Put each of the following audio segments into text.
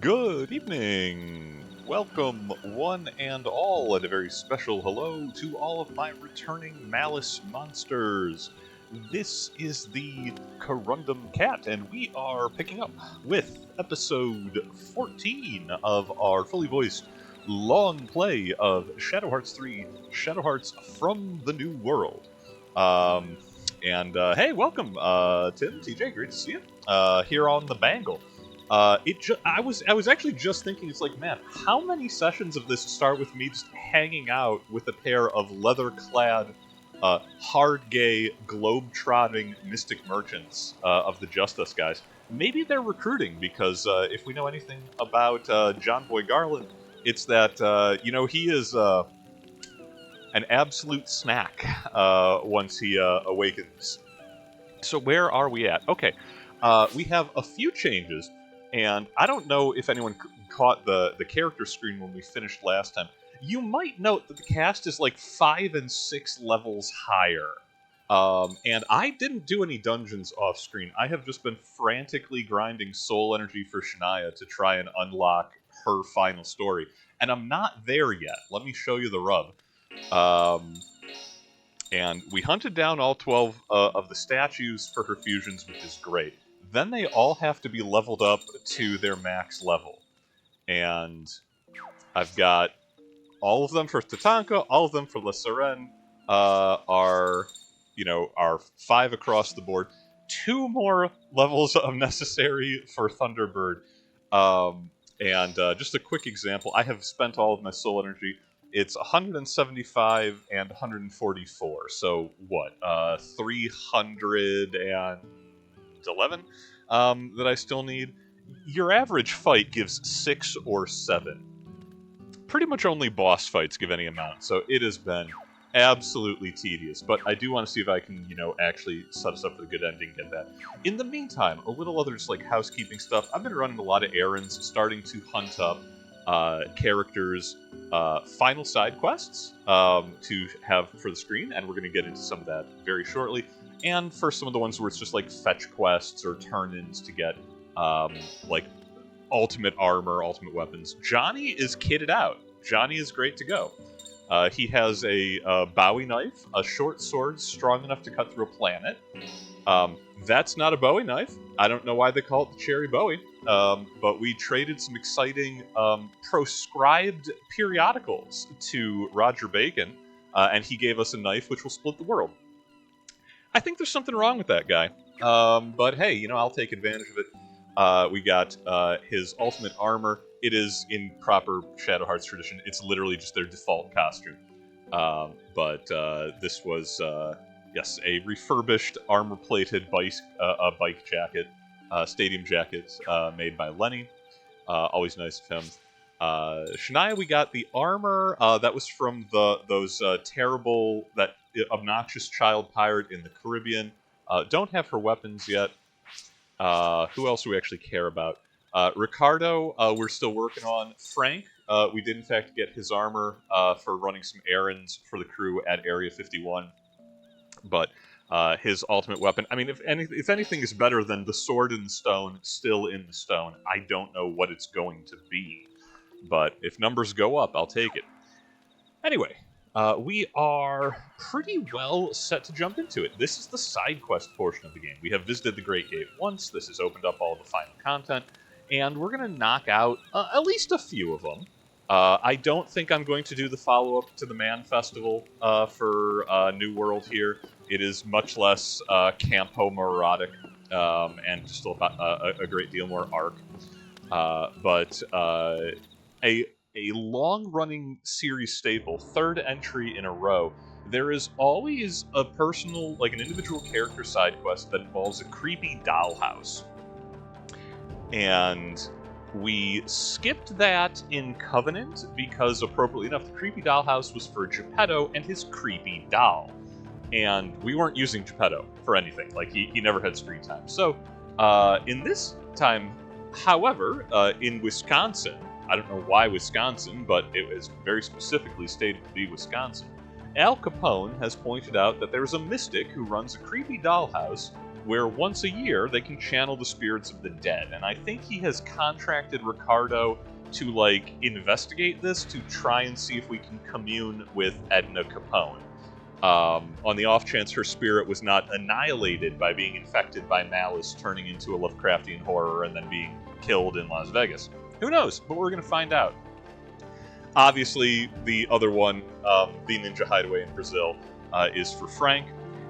Good evening! Welcome, one and all, and a very special hello to all of my returning Malice monsters. This is the Corundum Cat, and we are picking up with episode 14 of our fully voiced long play of Shadow Hearts 3, Shadow Hearts from the New World. Hey, welcome, Tim, TJ, great to see you, here on the Bangle. I was actually just thinking, it's like, man, how many sessions of this start with me just hanging out with a pair of leather-clad, hard gay, globe-trotting mystic merchants of the Justice guys? Maybe they're recruiting, because if we know anything about John Boy Garland, it's that, he is an absolute smack once he awakens. So where are we at? Okay, we have a few changes. And I don't know if anyone caught the character screen when we finished last time. You might note that the cast is like 5 and 6 levels higher. And I didn't do any dungeons off screen. I have just been frantically grinding soul energy for Shania to try and unlock her final story. And I'm not there yet. Let me show you the rub. And we hunted down all 12 of the statues for her fusions, which is great. Then they all have to be leveled up to their max level. And I've got all of them for Tatanka, all of them for La Sirene, are 5 across the board. 2 more levels of necessary for Thunderbird. Just a quick example, I have spent all of my soul energy. It's 175 and 144, so what, 311 that I still need. Your average fight gives 6 or 7. Pretty much only boss fights give any amount, so it has been absolutely tedious, but I do want to see if I can, actually set us up for the good ending, get that. In the meantime, a little other just like housekeeping stuff. I've been running a lot of errands, starting to hunt up characters' final side quests to have for the screen, and we're going to get into some of that very shortly. And for some of the ones where it's just like fetch quests or turn-ins to get like ultimate armor, ultimate weapons. Johnny is kitted out. Johnny is great to go. He has a Bowie knife, a short sword strong enough to cut through a planet. That's not a Bowie knife. I don't know why they call it the Cherry Bowie. But we traded some exciting proscribed periodicals to Roger Bacon, and he gave us a knife which will split the world. I think there's something wrong with that guy. But hey, I'll take advantage of it. We got his ultimate armor. It is in proper Shadow Hearts tradition. It's literally just their default costume. But this was, yes, a refurbished armor-plated bike jacket, stadium jacket made by Lenny. Always nice of him. Shania, we got the armor that was from those terrible, that obnoxious child pirate in the Caribbean. Don't have her weapons yet. Who else do we actually care about? Ricardo, we're still working on. Frank, we did in fact get his armor for running some errands for the crew at Area 51. But his ultimate weapon, I mean, if anything is better than the sword in the stone, still in the stone, I don't know what it's going to be. But if numbers go up, I'll take it. Anyway, we are pretty well set to jump into it. This is the side quest portion of the game. We have visited the Great Gate once. This has opened up all the final content. And we're going to knock out at least a few of them. I don't think I'm going to do the follow-up to the Man Festival for New World here. It is much less camp homoerotic and just a great deal more arc. But a long-running series staple, third entry in a row, there is always a personal, like an individual character side quest that involves a creepy dollhouse. And we skipped that in Covenant because, appropriately enough, the creepy dollhouse was for Geppetto and his creepy doll. And we weren't using Geppetto for anything. Like, he never had screen time. So, in this time, however, in Wisconsin, I don't know why Wisconsin, but it was very specifically stated to be Wisconsin, Al Capone has pointed out that there's a mystic who runs a creepy dollhouse where once a year they can channel the spirits of the dead. And I think he has contracted Ricardo to, like, investigate this, to try and see if we can commune with Edna Capone. On the off chance her spirit was not annihilated by being infected by malice, turning into a Lovecraftian horror, and then being killed in Las Vegas. Who knows? But we're going to find out. Obviously, the other one, the Ninja Hideaway in Brazil, is for Frank.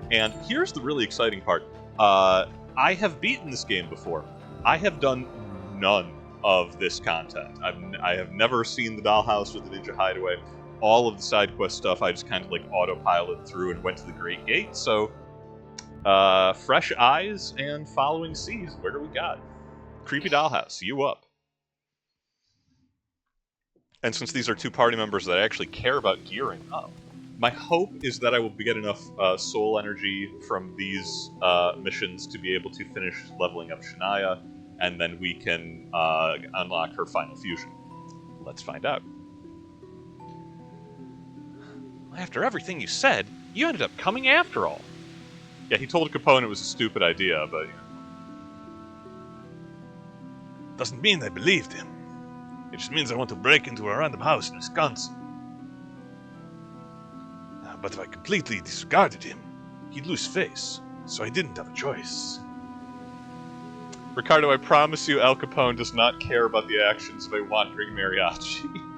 And here's the really exciting part. I have beaten this game before. I have done none of this content. I have never seen the Dollhouse or the Ninja Hideaway. All of the side quest stuff I just kind of like autopilot through and went to the Great Gate. So, fresh eyes and following seas. Where do we got? Creepy Dollhouse, you up. And since these are two party members that I actually care about gearing up, my hope is that I will get enough soul energy from these missions to be able to finish leveling up Shania, and then we can unlock her final fusion. Let's find out. After everything you said, you ended up coming after all. Yeah, he told Capone it was a stupid idea, but... Doesn't mean I believed him. It just means I want to break into a random house in Wisconsin. But if I completely disregarded him, he'd lose face, so I didn't have a choice. Ricardo, I promise you Al Capone does not care about the actions of a wandering mariachi.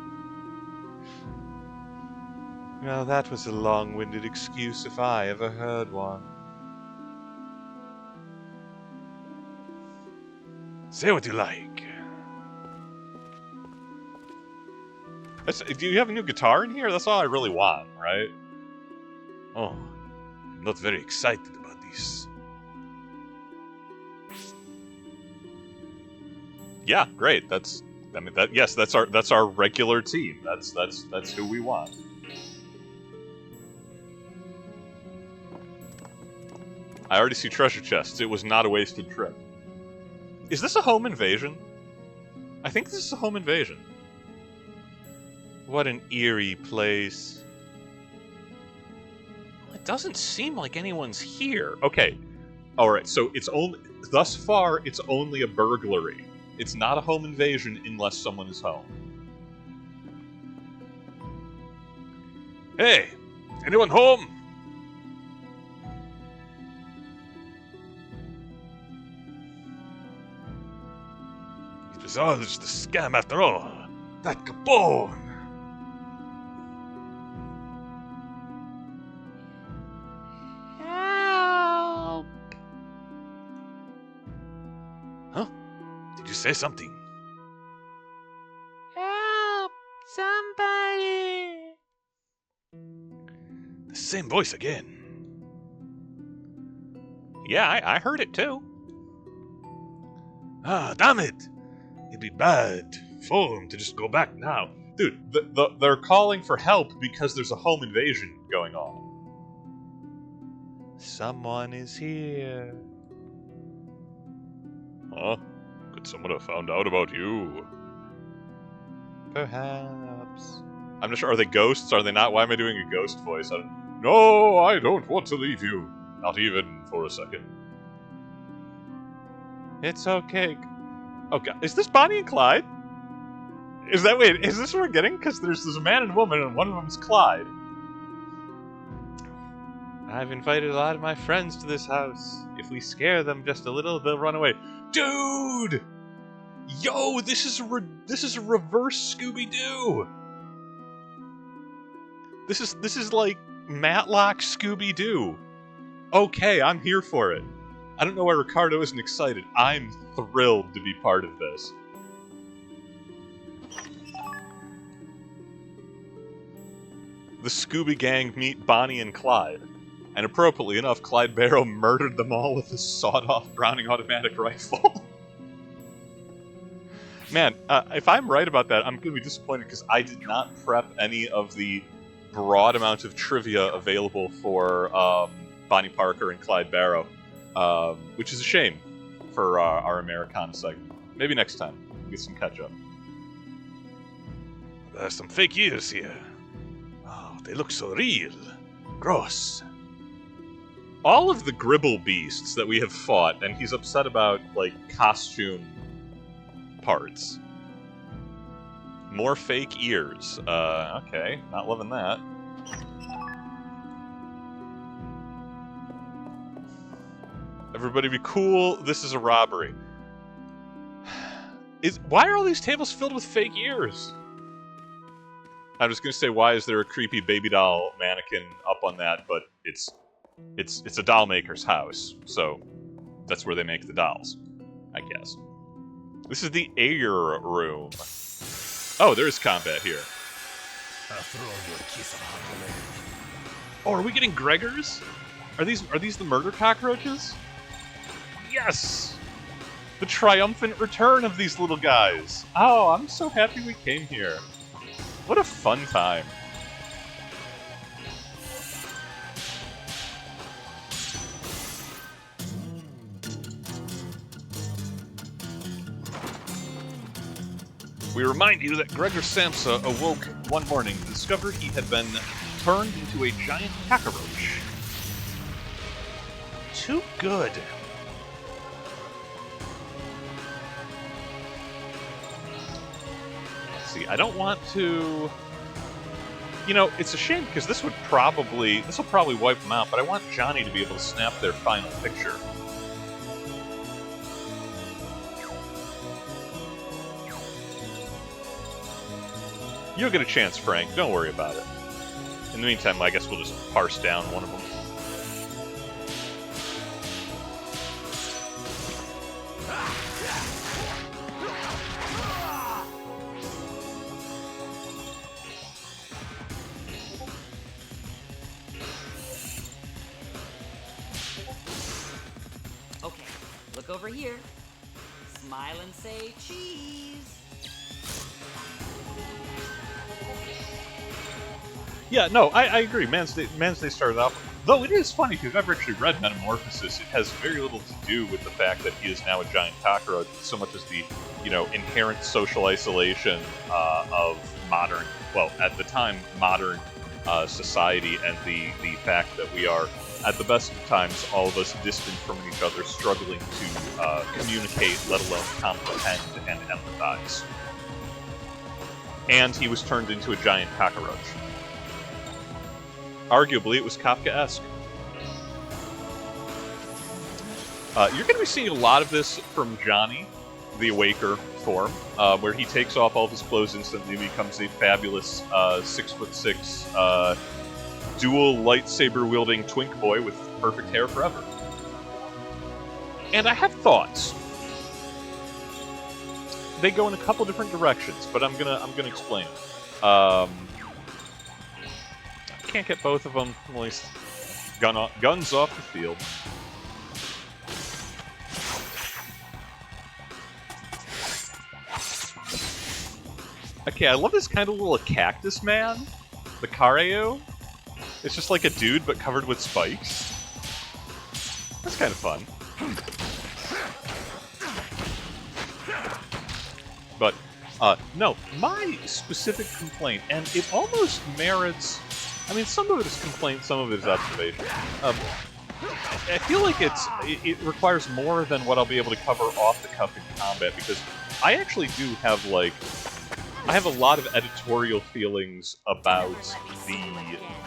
Well, that was a long-winded excuse if I ever heard one. Say what you like. Do you have a new guitar in here? That's all I really want, right? Oh, I'm not very excited about this. Yeah, great. That's our regular team. That's who we want. I already see treasure chests. It was not a wasted trip. Is this a home invasion? I think this is a home invasion. What an eerie place. It doesn't seem like anyone's here. Okay. Alright, so it's only... Thus far, it's only a burglary. It's not a home invasion unless someone is home. Hey! Anyone home? It was all just a scam after all. That Capone! Help! Huh? Did you say something? Help! Somebody! The same voice again. Yeah, I heard it too. Ah, damn it! It'd be bad for him to just go back now. Dude, they're calling for help because there's a home invasion going on. Someone is here. Huh? Could someone have found out about you? Perhaps. I'm not sure. Are they ghosts? Are they not? Why am I doing a ghost voice? No, I don't want to leave you. Not even for a second. It's okay. Oh god, is this Bonnie and Clyde? Is this what we're getting? Because there's a man and a woman, and one of them's Clyde. I've invited a lot of my friends to this house. If we scare them just a little, they'll run away. Dude! Yo, this is a reverse Scooby-Doo! This is like Matlock Scooby-Doo. Okay, I'm here for it. I don't know why Ricardo isn't excited. I'm thrilled to be part of this. The Scooby Gang meet Bonnie and Clyde. And appropriately enough, Clyde Barrow murdered them all with his sawed-off Browning automatic rifle. Man, if I'm right about that, I'm going to be disappointed because I did not prep any of the broad amount of trivia available for Bonnie Parker and Clyde Barrow, which is a shame for our Americana segment. Maybe next time we'll get some catch-up. There's some fake ears here. Oh, they look so real. Gross. all of the Gribble beasts that we have fought, and he's upset about, like, costume parts. More fake ears. Okay, not loving that. Everybody be cool, this is a robbery. Why are all these tables filled with fake ears? I'm just gonna say, why is there a creepy baby doll mannequin up on that, but it's a doll maker's house, so that's where they make the dolls, I guess. This is the air room. Oh, there's combat here. Oh, are we getting Gregors? Are these the murder cockroaches? Yes! The triumphant return of these little guys. Oh, I'm so happy we came here. What a fun time. We remind you that Gregor Samsa awoke one morning to discover he had been turned into a giant cockroach. Too good. Let's see, I don't want to... You know, it's a shame because this will probably wipe them out, but I want Johnny to be able to snap their final picture. You'll get a chance, Frank. Don't worry about it. In the meantime, I guess we'll just parse down one of them. Okay, look over here. Smile and say cheese. Yeah, no, I agree. Man's Day started off... Though it is funny, because I've actually read Metamorphosis, it has very little to do with the fact that he is now a giant cockroach, so much as the, you know, inherent social isolation of modern, well, at the time, modern society, and the fact that we are, at the best of times, all of us distant from each other, struggling to communicate, let alone comprehend and empathize. And he was turned into a giant cockroach. Arguably, it was Kafkaesque. You're going to be seeing a lot of this from Johnny, the Awaker form, where he takes off all of his clothes instantly and becomes a fabulous 6'6", dual lightsaber-wielding twink boy with perfect hair forever. And I have thoughts. They go in a couple different directions, but I'm gonna explain it. Can't get both of them, at least guns off the field. Okay, I love this kind of little cactus man, the Kareo. It's just like a dude but covered with spikes. That's kind of fun. But, no, my specific complaint, and it almost merits... I mean, some of it is complaint, some of it is observation. I feel like it requires more than what I'll be able to cover off the cuff in combat, because I actually do have, like... I have a lot of editorial feelings about the,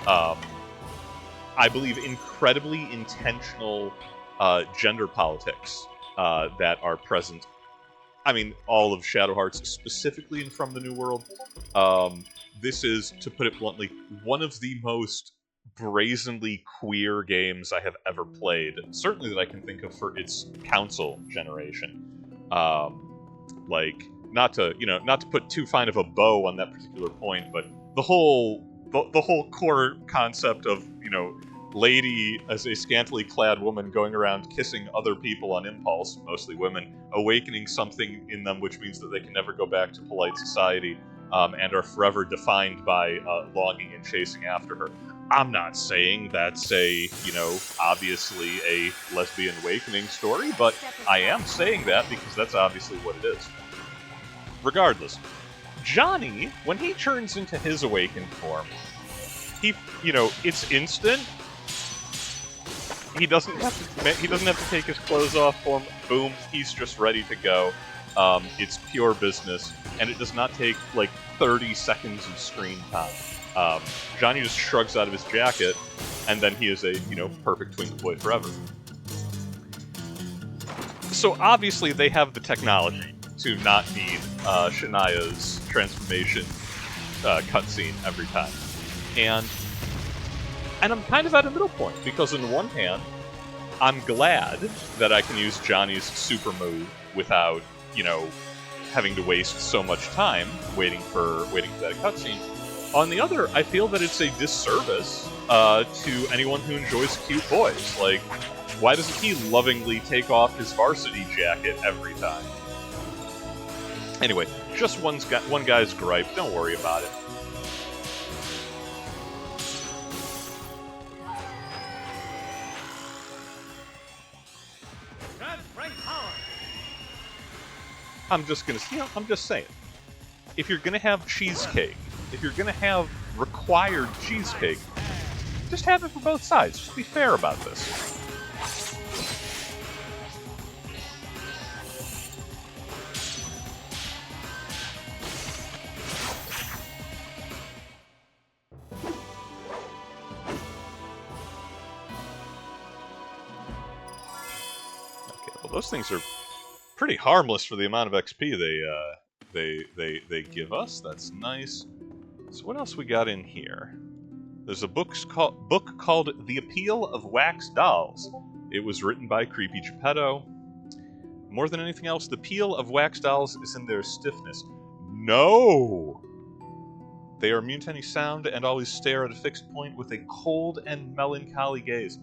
I believe, incredibly intentional gender politics that are present. I mean, all of Shadow Hearts, specifically in From the New World. This is, to put it bluntly, one of the most brazenly queer games I have ever played. Certainly that I can think of for its console generation. Like, not to put too fine of a bow on that particular point, but the whole core concept of, you know, lady as a scantily clad woman going around kissing other people on impulse, mostly women, awakening something in them which means that they can never go back to polite society, and are forever defined by longing and chasing after her. I'm not saying that's obviously a lesbian awakening story, but I am saying that because that's obviously what it is. Regardless, Johnny, when he turns into his awakened form, it's instant. He doesn't have to take his clothes off for him. Boom, he's just ready to go. It's pure business, and it does not take like 30 seconds of screen time. Johnny just shrugs out of his jacket, and then he is a perfect twinkle boy forever. So obviously they have the technology to not need Shania's transformation cutscene every time, and I'm kind of at a middle point because on one hand, I'm glad that I can use Johnny's super move without having to waste so much time waiting for that cutscene. On the other, I feel that it's a disservice to anyone who enjoys cute boys. Like, why doesn't he lovingly take off his varsity jacket every time? Anyway, just one guy's gripe. Don't worry about it. I'm just saying. If you're gonna have cheesecake, if you're gonna have required cheesecake, just have it for both sides. Just be fair about this. Okay, well those things are pretty harmless for the amount of XP they give us. That's nice. So what else we got in here? There's a book called The Appeal of Wax Dolls. It was written by Creepy Geppetto. More than anything else, the appeal of wax dolls is in their stiffness. No! They are immune to any sound and always stare at a fixed point with a cold and melancholy gaze.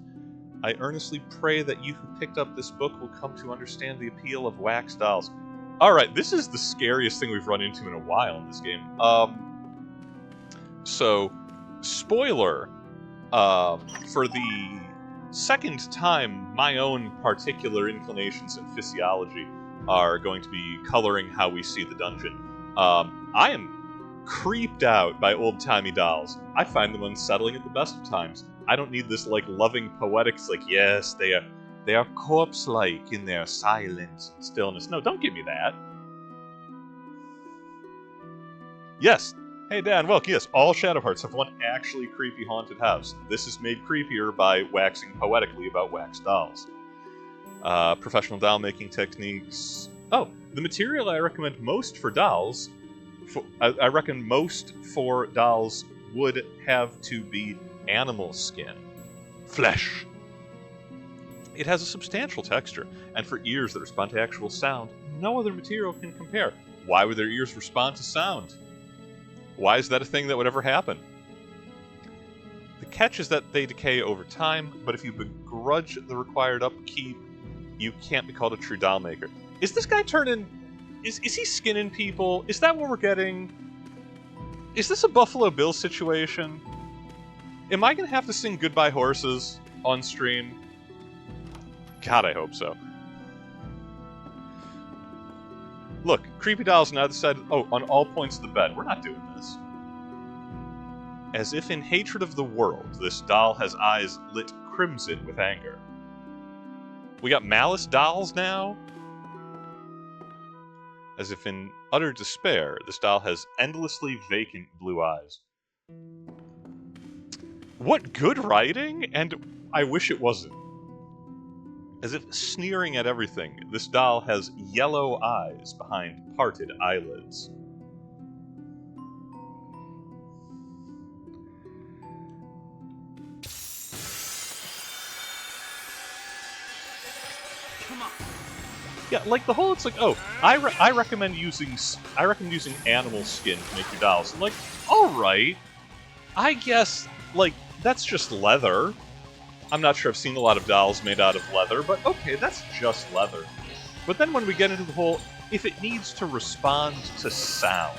I earnestly pray that you who picked up this book will come to understand the appeal of wax dolls. Alright, this is the scariest thing we've run into in a while in this game. So, spoiler, for the second time, my own particular inclinations and physiology are going to be coloring how we see the dungeon. I am creeped out by old-timey dolls. I find them unsettling at the best of times. I don't need this, loving poetics, yes, they are corpse-like in their silence and stillness. No, don't give me that. Yes. Hey, Dan, Welk, yes, all Shadowhearts have one actually creepy haunted house. This is made creepier by waxing poetically about wax dolls. Professional doll-making techniques. Oh, the material I recommend most for dolls, I reckon most for dolls would have to be animal skin. Flesh. It has a substantial texture, and for ears that respond to actual sound, no other material can compare. Why would their ears respond to sound? Why is that a thing that would ever happen? The catch is that they decay over time, but if you begrudge the required upkeep, you can't be called a true doll maker. Is this guy turning... Is he skinning people? Is that what we're getting? Is this a Buffalo Bill situation? Am I going to have to sing Goodbye Horses on stream? God, I hope so. Look, creepy dolls on either side... Oh, on all points of the bed. We're not doing this. As if in hatred of the world, this doll has eyes lit crimson with anger. We got malice dolls now? As if in utter despair, this doll has endlessly vacant blue eyes. What good writing? And I wish it wasn't. As if sneering at everything, this doll has yellow eyes behind parted eyelids. Come on. Yeah, the whole, it's oh, I recommend using animal skin to make your dolls. I'm alright, I guess, that's just leather. I'm not sure I've seen a lot of dolls made out of leather, but okay, that's just leather. But then when we get into the whole, if it needs to respond to sound.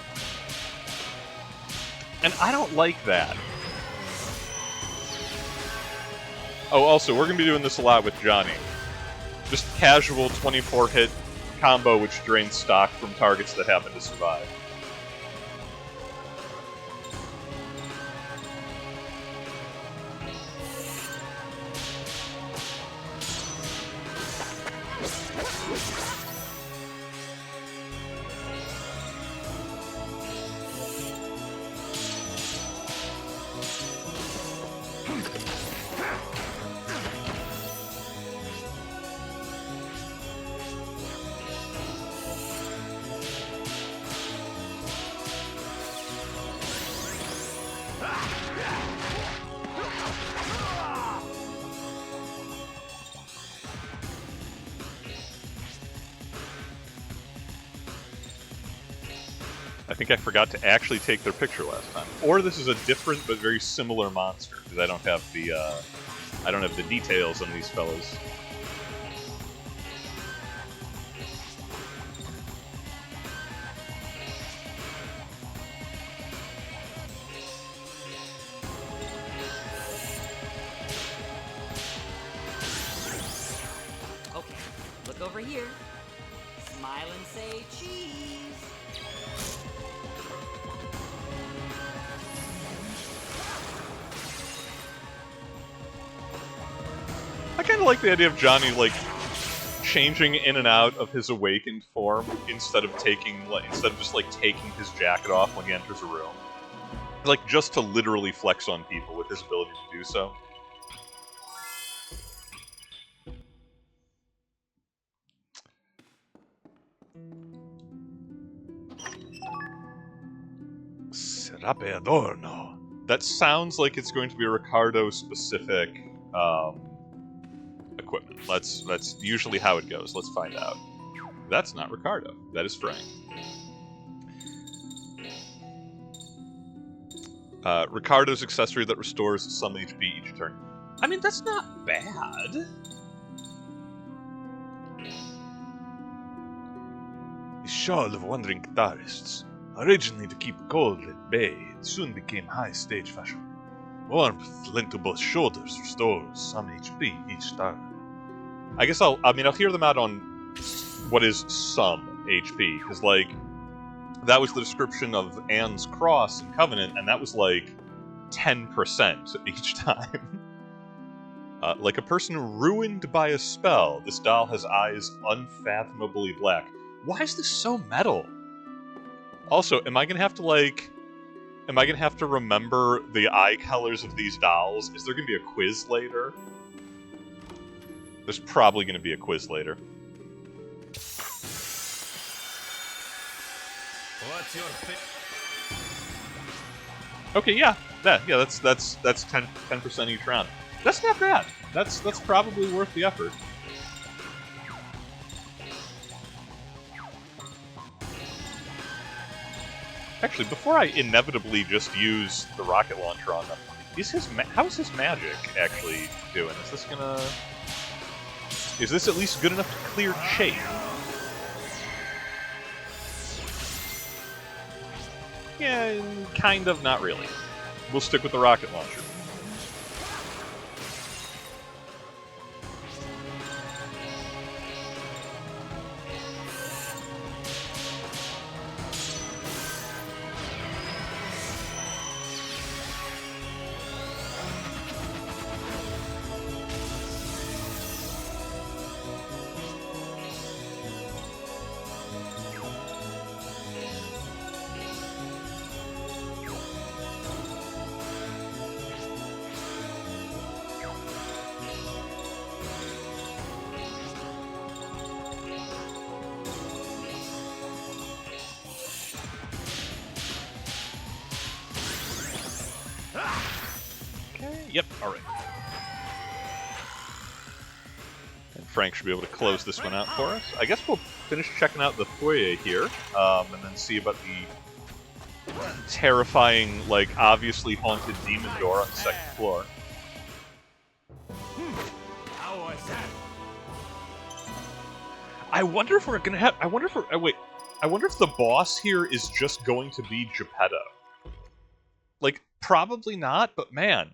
And I don't like that. Oh, also, we're going to be doing this a lot with Johnny. Just casual 24-hit combo which drains stock from targets that happen to survive. I think I forgot to actually take their picture last time. Or this is a different but very similar monster, because I don't have the details on these fellas. Okay, look over here. Smile and say cheese. I kind of like the idea of Johnny, like, changing in and out of his awakened form instead of just like taking his jacket off when he enters a room. Like, just to literally flex on people with his ability to do so. Serape Adorno. That sounds like it's going to be a Ricardo-specific equipment. That's usually how it goes. Let's find out. That's not Ricardo. That is Frank. Ricardo's accessory that restores some HP each turn. I mean, that's not bad. The shawl of wandering guitarists. Originally to keep cold at bay, it soon became high stage fashion. Warmth linked to both shoulders restores some HP each turn. I guess I'll hear them out on what is some HP, because, like, that was the description of Anne's cross in Covenant, and that was, like, 10% each time. Like a person ruined by a spell, this doll has eyes unfathomably black. Why is this so metal? Also, am I gonna have to remember the eye colors of these dolls? Is there gonna be a quiz later? There's probably gonna be a quiz later. What's your Okay, yeah, that's 10% each round. That's not bad. That's probably worth the effort. Actually, before I inevitably just use the rocket launcher on them, how is his magic actually doing? Is this at least good enough to clear Chase? Yeah, kind of, not really. We'll stick with the rocket launcher. Yep, alright. And Frank should be able to close this one out for us. I guess we'll finish checking out the foyer here, and then see about the terrifying, like, obviously haunted demon door on the second floor. How was that? I wonder if we're gonna have... I wonder if the boss here is just going to be Geppetto. Like, probably not, but man...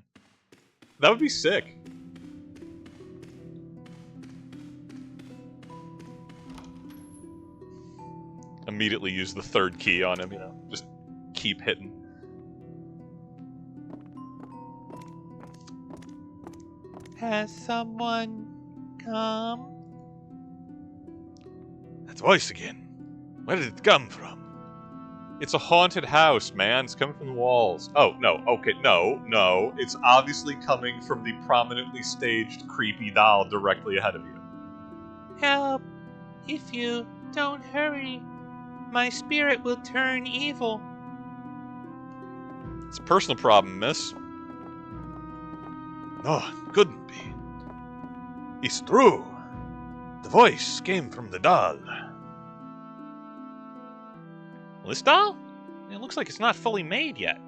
that would be sick. Immediately use the third key on him, you know, just keep hitting. Has someone come? That voice again. Where did it come from? It's a haunted house, man. It's coming from the walls. Oh, no. Okay, no. It's obviously coming from the prominently staged creepy doll directly ahead of you. Help! If you don't hurry, my spirit will turn evil. It's a personal problem, miss. No, it couldn't be. It's true. The voice came from the doll. Well, this doll? It looks like it's not fully made yet.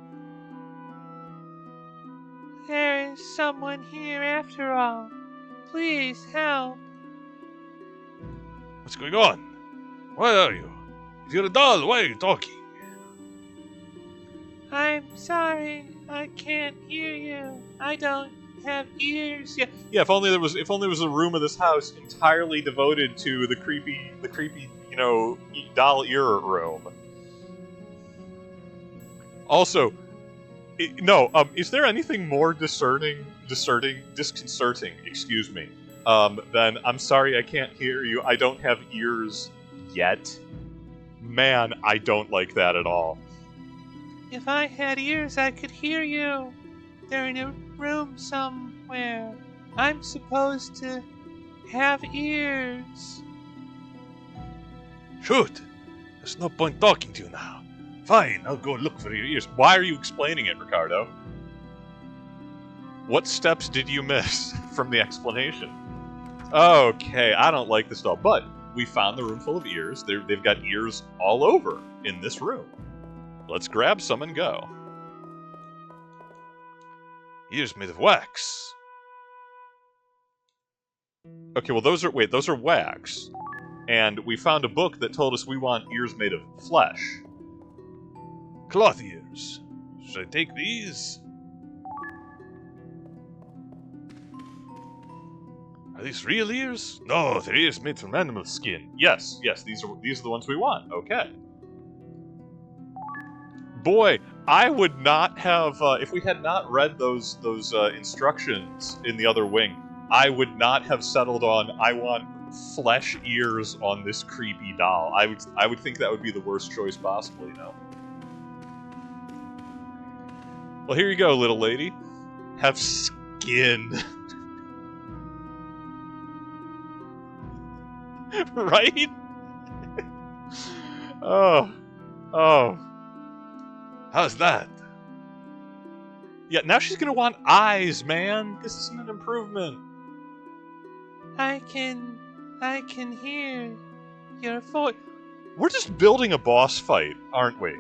There is someone here after all. Please help. What's going on? Where are you? If you're a doll, why are you talking? I'm sorry, I can't hear you. I don't have ears. Yeah, if only there was a room of this house entirely devoted to the creepy, doll ear room. Also, is there anything more disconcerting, excuse me, than, I'm sorry I can't hear you, I don't have ears yet? Man, I don't like that at all. If I had ears, I could hear you. They're in a room somewhere. I'm supposed to have ears. Shoot! There's no point talking to you now. Fine, I'll go look for your ears. Why are you explaining it, Ricardo? What steps did you miss from the explanation? Okay, I don't like this doll, but we found the room full of ears. They've got ears all over in this room. Let's grab some and go. Ears made of wax. Okay, well those are wax. And we found a book that told us we want ears made of flesh. Cloth ears. Should I take these? Are these real ears? No, they're ears made from animal skin. Yes, these are the ones we want. Okay. Boy, I would not have if we had not read those instructions in the other wing, I would not have settled on I want flesh ears on this creepy doll. I would think that would be the worst choice possible, you know. Well, here you go, little lady. Have skin. Right? Oh. How's that? Yeah, now she's gonna want eyes, man. This isn't an improvement. I can hear your voice. We're just building a boss fight, aren't we?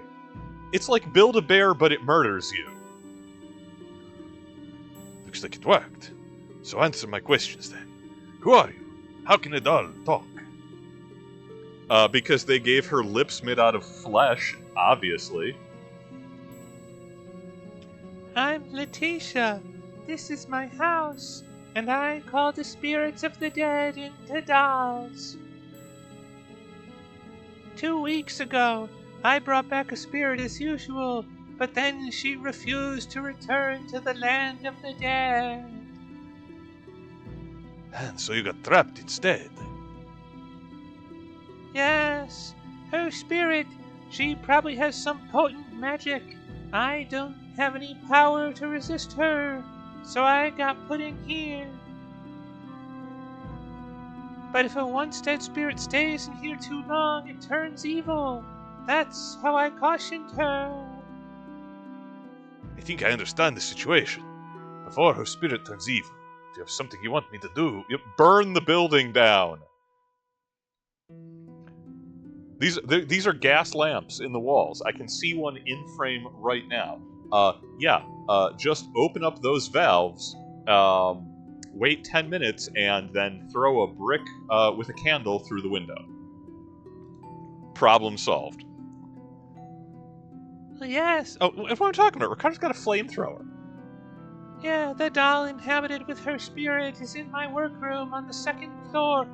It's like Build-A-Bear, but it murders you. Looks like it worked. So answer my questions then. Who are you? How can a doll talk? Because they gave her lips made out of flesh, obviously. I'm Letitia. This is my house, and I call the spirits of the dead into dolls. 2 weeks ago, I brought back a spirit as usual, but then she refused to return to the land of the dead. And so you got trapped instead. Yes, her spirit. She probably has some potent magic. I don't have any power to resist her, so I got put in here. But if a once dead spirit stays in here too long, it turns evil. That's how I cautioned her. I think I understand the situation. Before her spirit turns evil, do you have something you want me to do? You burn the building down. These are gas lamps in the walls. I can see one in frame right now. Just open up those valves, wait 10 minutes, and then throw a brick with a candle through the window. Problem solved. Yes. Oh, what am I talking about? Ricardo's got a flamethrower. Yeah, the doll inhabited with her spirit is in my workroom on the 2nd floor.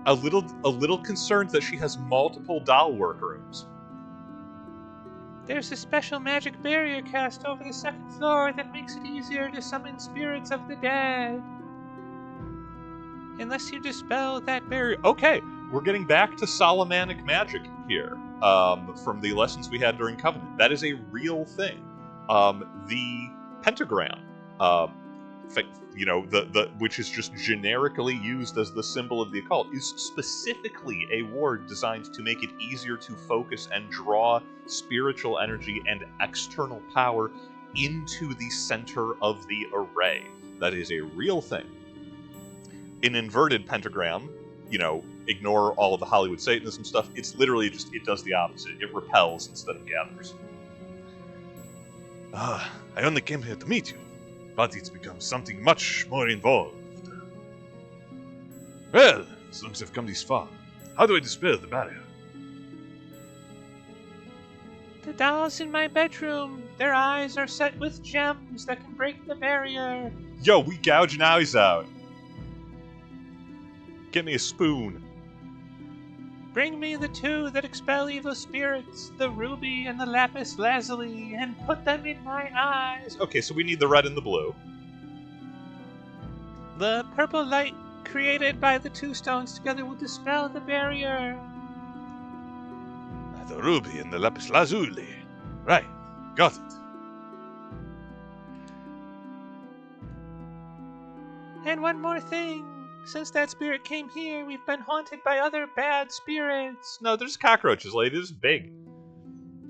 A little concerned that she has multiple doll workrooms. There's a special magic barrier cast over the 2nd floor that makes it easier to summon spirits of the dead. Unless you dispel that barrier. Okay, we're getting back to Solomonic magic here. from the lessons we had during Covenant. That is a real thing. The pentagram, which is just generically used as the symbol of the occult, is specifically a word designed to make it easier to focus and draw spiritual energy and external power into the center of the array. That is a real thing. An inverted pentagram, ignore all of the Hollywood Satanism stuff, it's literally just, it does the opposite. It repels instead of gathers. I only came here to meet you, but it's become something much more involved. Well, as long as I've come this far, how do I dispel the barrier? The dolls in my bedroom, their eyes are set with gems that can break the barrier. Yo, we gouging eyes out. Get me a spoon. Bring me the two that expel evil spirits, the ruby and the lapis lazuli, and put them in my eyes. Okay, so we need the red and the blue. The purple light created by the two stones together will dispel the barrier. The ruby and the lapis lazuli. Right, got it. And one more thing. Since that spirit came here, we've been haunted by other bad spirits. No, there's cockroaches, lady. This is big.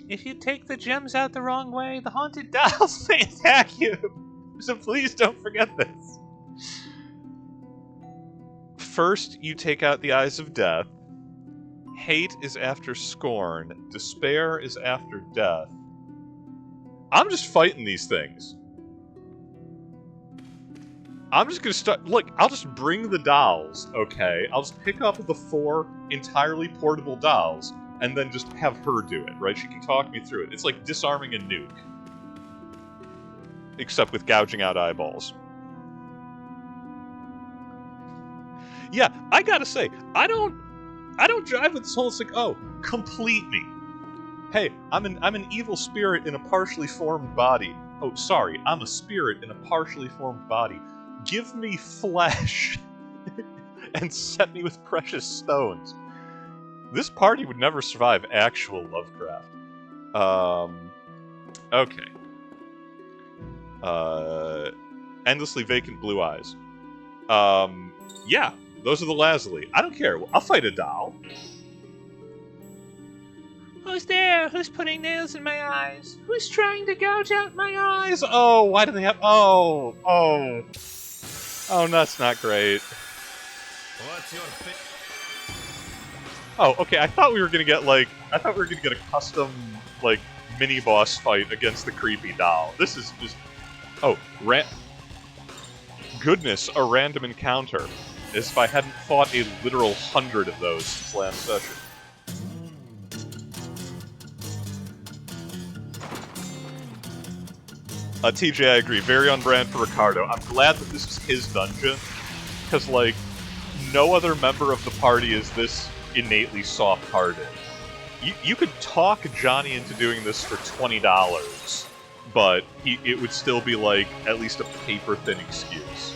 If you take the gems out the wrong way, the haunted dolls may attack you. So please don't forget this. First, you take out the eyes of death. Hate is after scorn. Despair is after death. I'm just fighting these things. I'm just gonna start. Look, I'll just bring the dolls, okay? I'll just pick up the 4 entirely portable dolls and then just have her do it, right? She can talk me through it. It's like disarming a nuke. Except with gouging out eyeballs. Yeah, I gotta say, I don't drive with this whole, it's like, oh, complete me. Hey, I'm an evil spirit in a partially formed body. Oh, sorry, I'm a spirit in a partially formed body. Give me flesh and set me with precious stones. This party would never survive actual Lovecraft. Okay. Endlessly vacant blue eyes. Yeah, those are the lazuli. I don't care. I'll fight a doll. Who's there? Who's putting nails in my eyes? Who's trying to gouge out my eyes? Oh, why do they have... Oh, that's not great. What's your Oh, okay, I thought we were gonna get, a custom, mini-boss fight against the creepy doll. This is just... Oh, goodness, a random encounter. As if I hadn't fought a literal 100 of those since last session. TJ, I agree. Very on brand for Ricardo. I'm glad that this is his dungeon, because, no other member of the party is this innately soft-hearted. You could talk Johnny into doing this for $20, but it would still be, at least a paper-thin excuse.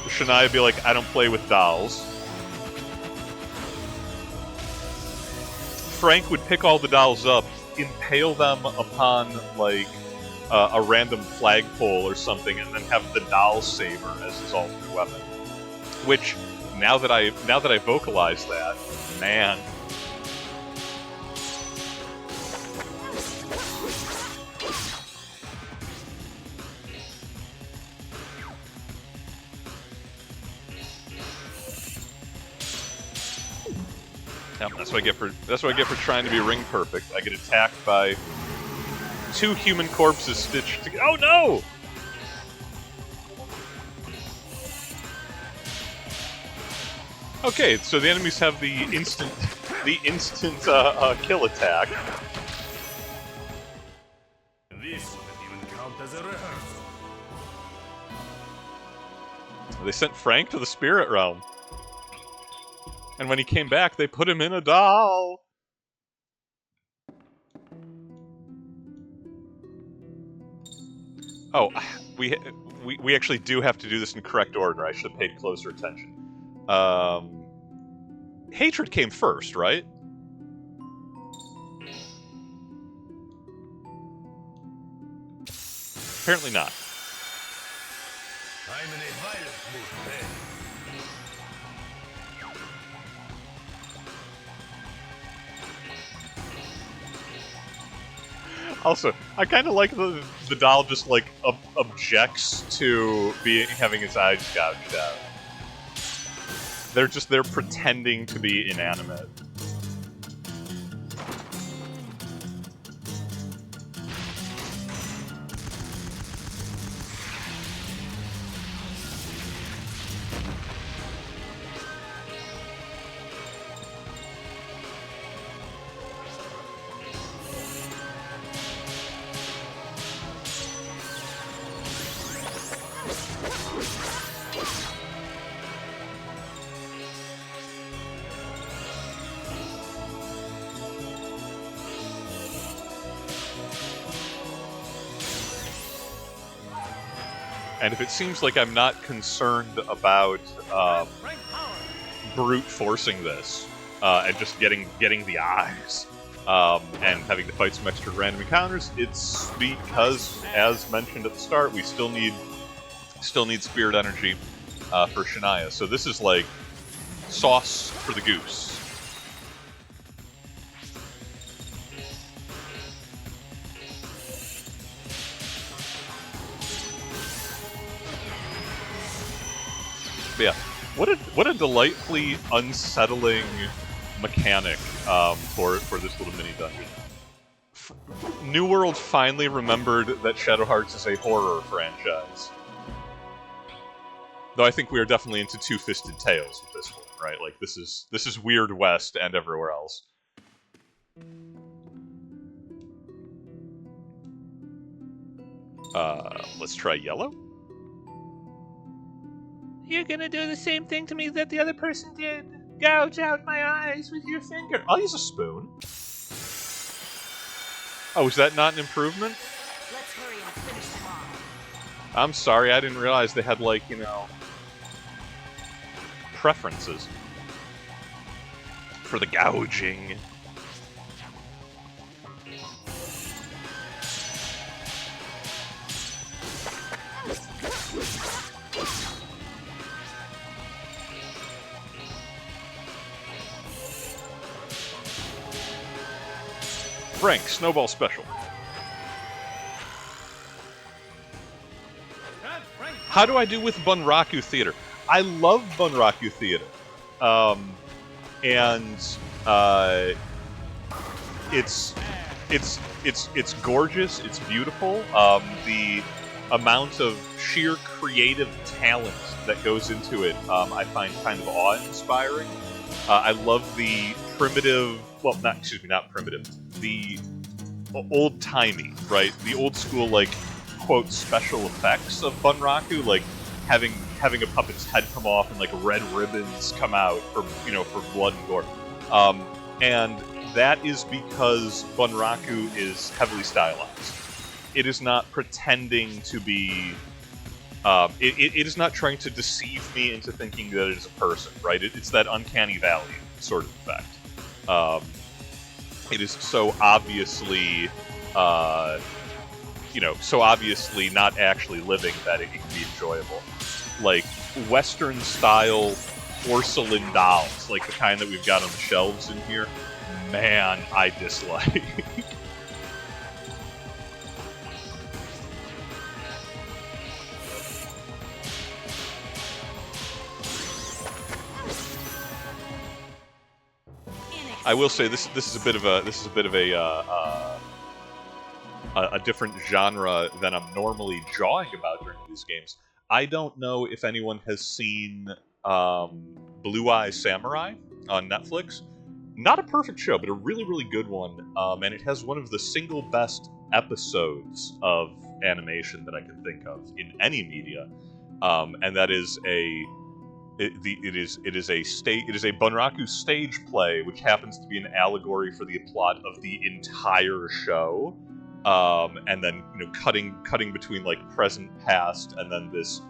Shania would be like, I don't play with dolls. Frank would pick all the dolls up, impale them upon, a random flagpole or something, and then have the doll saber as his ultimate weapon. Which, now that I vocalize that, man. Yep, that's what I get for trying to be ring perfect. I get attacked by 2 human corpses stitched together. Oh no! Okay, so the enemies have the instant kill attack. This would even count as a rehearsal. They sent Frank to the spirit realm. And when he came back, they put him in a doll! Oh, we actually do have to do this in correct order. I should have paid closer attention. Hatred came first, right? Apparently not. I'm in a violent mood today. Also, I kind of like the doll just like objects to having its eyes gouged out. They're pretending to be inanimate. And if it seems like I'm not concerned about brute forcing this and just getting the eyes and having to fight some extra random encounters, it's because, as mentioned at the start, we still need spirit energy for Shania. So this is like sauce for the goose. But yeah, what a delightfully unsettling mechanic for this little mini dungeon. New World finally remembered that Shadow Hearts is a horror franchise. Though I think we are definitely into two-fisted tales with this one, right? Like this is Weird West and everywhere else. Let's try yellow. You're gonna do the same thing to me that the other person did. Gouge out my eyes with your finger. I'll use a spoon. Oh, is that not an improvement? Let's hurry and finish them off. I'm sorry, I didn't realize they had, like, you know, preferences for the gouging. Frank, Snowball Special. How do I do with Bunraku Theater? I love Bunraku Theater. It's gorgeous, it's beautiful. The amount of sheer creative talent that goes into it, I find kind of awe-inspiring. I love the primitive, well, not primitive, the old-timey, right? The old-school, like, quote, special effects of Bunraku, like having a puppet's head come off and, like, red ribbons come out for blood and gore. And that is because Bunraku is heavily stylized. It is not pretending to be... it is not trying to deceive me into thinking that it is a person, right? It's that uncanny valley sort of effect. It is so obviously, so obviously not actually living that it can be enjoyable. Like, Western-style porcelain dolls, like the kind that we've got on the shelves in here, man, I dislike. I will say this is a bit of a different genre than I'm normally jawing about during these games. I don't know if anyone has seen Blue Eye Samurai on Netflix. Not a perfect show, but a really, really good one. And it has one of the single best episodes of animation that I can think of in any media, and that is it is a Bunraku stage play, which happens to be an allegory for the plot of the entire show. and then cutting between like present, past, and then this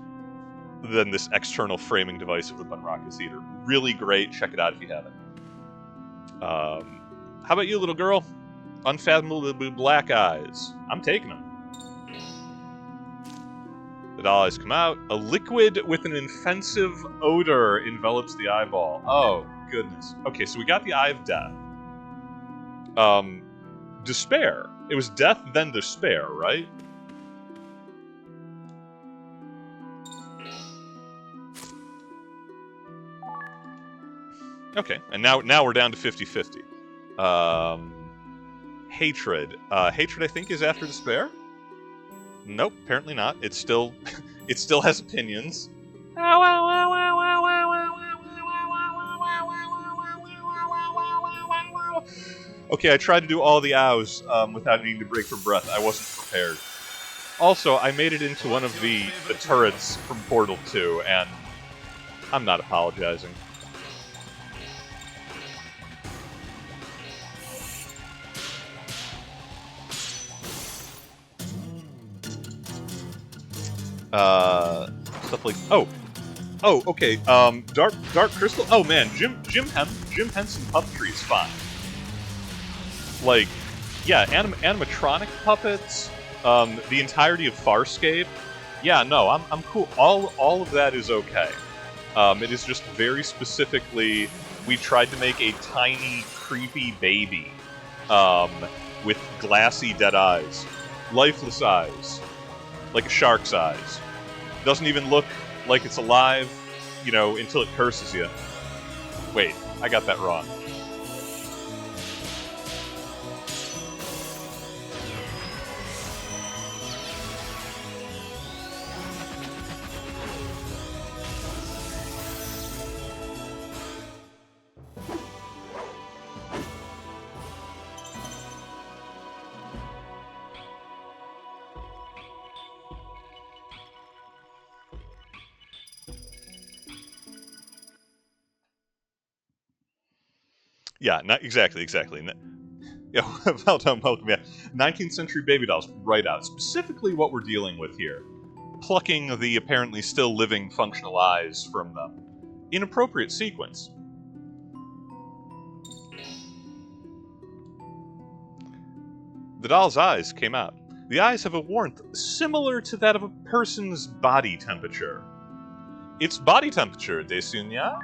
external framing device of the Bunrakis Eater. Really great. Check it out if you haven't. How about you, little girl? Unfathomable black eyes. I'm taking them. The doll eyes come out. A liquid with an offensive odor envelops the eyeball. Oh, goodness. Okay, so we got the Eye of Death. Despair. It was death, then despair, right? Okay, and now we're down to 50-50. Hatred. Hatred, I think, is after despair? Nope, apparently not. It still has opinions. Okay, I tried to do all the ows without needing to break for breath. I wasn't prepared. Also, I made it into one of the turrets from Portal 2, and I'm not apologizing. Stuff like okay. Dark Crystal. Oh man, Jim Henson puppetry is fine. Like, yeah, animatronic puppets. The entirety of Farscape. Yeah, no, I'm cool. All of that is okay. It is just very specifically, we tried to make a tiny, creepy baby, with glassy dead eyes, lifeless eyes. Like a shark's eyes. Doesn't even look like it's alive, until it curses you. Wait, I got that wrong. Yeah, not exactly. Yeah, well done, welcome. Yeah, 19th century baby dolls, right out. Specifically, what we're dealing with here: plucking the apparently still living functional eyes from them in appropriate sequence. The doll's eyes came out. The eyes have a warmth similar to that of a person's body temperature. It's body temperature, Desunya.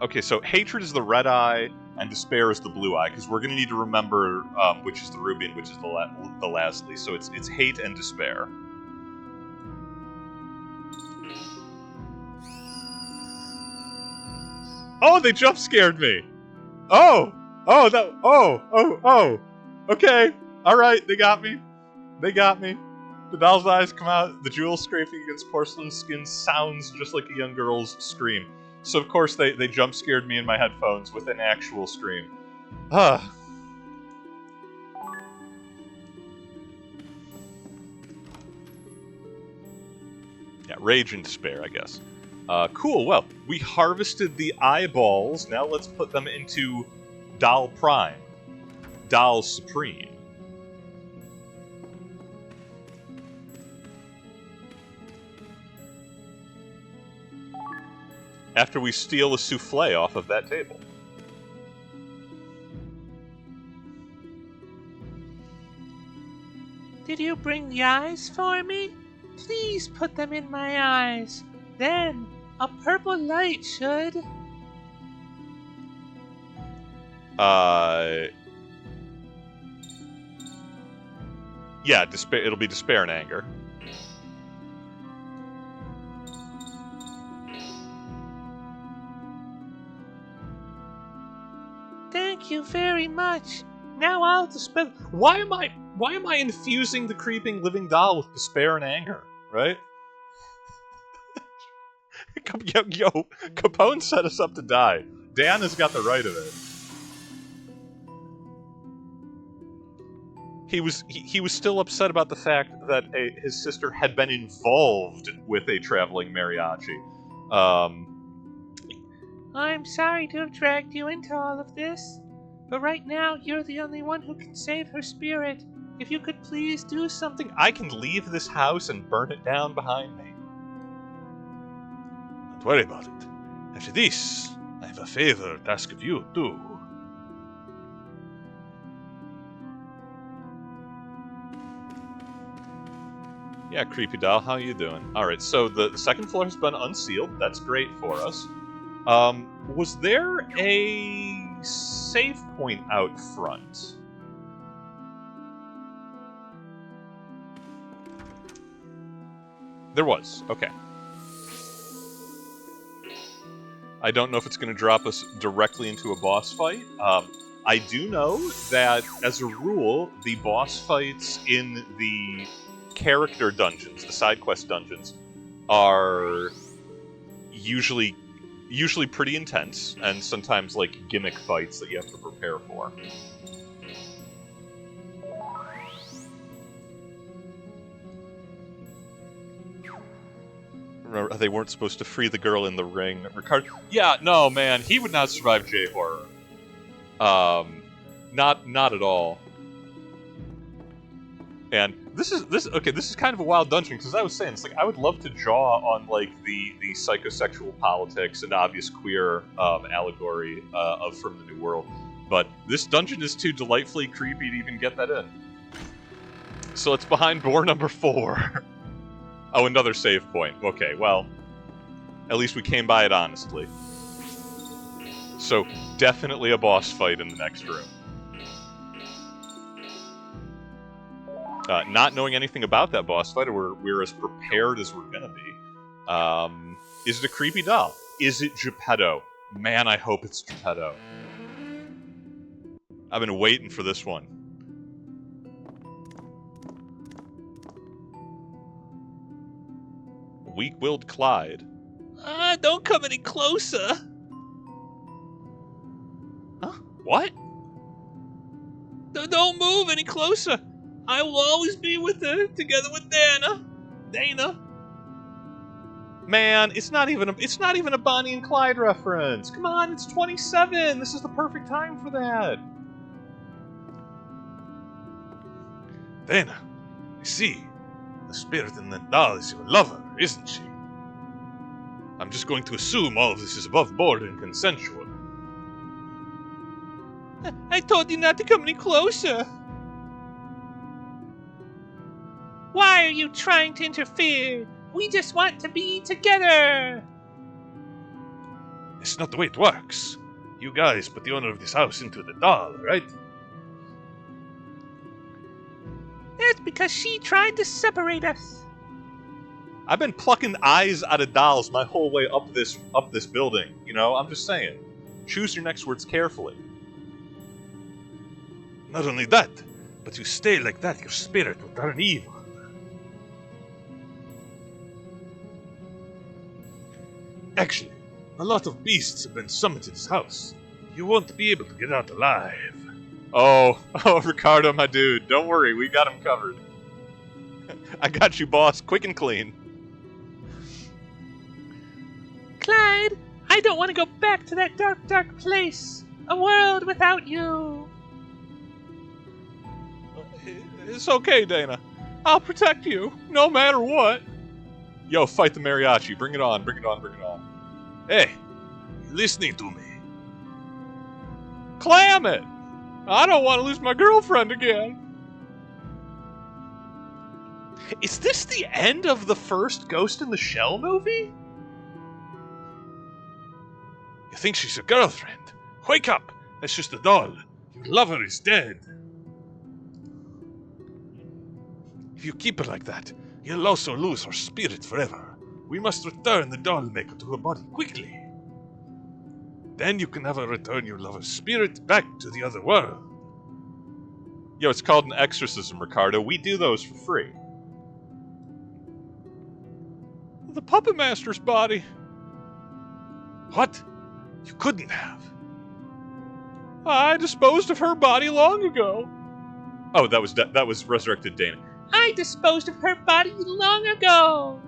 Okay, so hatred is the red eye, and despair is the blue eye, because we're going to need to remember which is the ruby and which is the Lazuli. So it's hate and despair. Oh, they jump scared me. Oh, okay, all right, they got me. The doll's eyes come out. The jewel scraping against porcelain skin sounds just like a young girl's scream. So, of course, they jump scared me in my headphones with an actual scream. Ah. Yeah, rage and despair, I guess. Cool, well, we harvested the eyeballs. Now let's put them into Doll Prime. Doll Supreme. After we steal a souffle off of that table. Did you bring the eyes for me? Please put them in my eyes. Then, a purple light should... Yeah, it'll be despair and anger. Thank you very much. Now I'll dispel... Why am I infusing the creeping living doll with despair and anger, right? Yo, Capone set us up to die. Dan has got the right of it. He was still upset about the fact that his sister had been involved with a traveling mariachi. I'm sorry to have dragged you into all of this, but right now you're the only one who can save her spirit. If you could please do something. I can leave this house and burn it down behind me. Don't worry about it. After this, I have a favor to ask of you, too. Yeah, Creepy Doll, how you doing? Alright, so the second floor has been unsealed. That's great for us. Was there a save point out front? There was. Okay. I don't know if it's going to drop us directly into a boss fight. I do know that, as a rule, the boss fights in the character dungeons, the side quest dungeons, are usually pretty intense, and sometimes like gimmick fights that you have to prepare for. Remember, they weren't supposed to free the girl in the ring. Ricardo, yeah, no, man, he would not survive J-horror. Not at all. And this is kind of a wild dungeon, because I was saying, it's like, I would love to draw on, like, the psychosexual politics and obvious queer allegory of From the New World, but this dungeon is too delightfully creepy to even get that in. So it's behind door number 4. Oh, another save point. Okay, well, at least we came by it honestly. So, definitely a boss fight in the next room. Not knowing anything about that boss fight, we're as prepared as we're gonna be. Is it a creepy doll? Is it Geppetto? Man, I hope it's Geppetto. I've been waiting for this one. Weak-willed Clyde. Don't come any closer. Huh? What? Don't move any closer. I will always be with her, together with Dana. Man, it's not even a Bonnie and Clyde reference. Come on, it's 27. This is the perfect time for that. Dana, I see. The spirit in that doll is your lover, isn't she? I'm just going to assume all of this is above board and consensual. I told you not to come any closer. Why are you trying to interfere? We just want to be together. It's not the way it works. You guys put the owner of this house into the doll, right? That's because she tried to separate us. I've been plucking eyes out of dolls my whole way up this building. You know, I'm just saying. Choose your next words carefully. Not only that, but you stay like that, your spirit will turn evil. Actually, a lot of beasts have been summoned to this house. You won't be able to get out alive. Oh, Ricardo, my dude. Don't worry, we got him covered. I got you, boss. Quick and clean. Clyde, I don't want to go back to that dark, dark place. A world without you. It's okay, Dana. I'll protect you, no matter what. Yo, fight the mariachi. Bring it on, bring it on, bring it on. Hey, you listening to me? Clam it! I don't want to lose my girlfriend again. Is this the end of the first Ghost in the Shell movie? You think she's your girlfriend? Wake up! That's just a doll. Your lover is dead. If you keep her like that, you'll also lose her spirit forever. We must return the doll maker to her body quickly. Then you can have her return your lover's spirit back to the other world. Yo, it's called an exorcism, Ricardo. We do those for free. The Puppet Master's body. What? You couldn't have. I disposed of her body long ago. Oh, that was resurrected Dana. I disposed of her body long ago.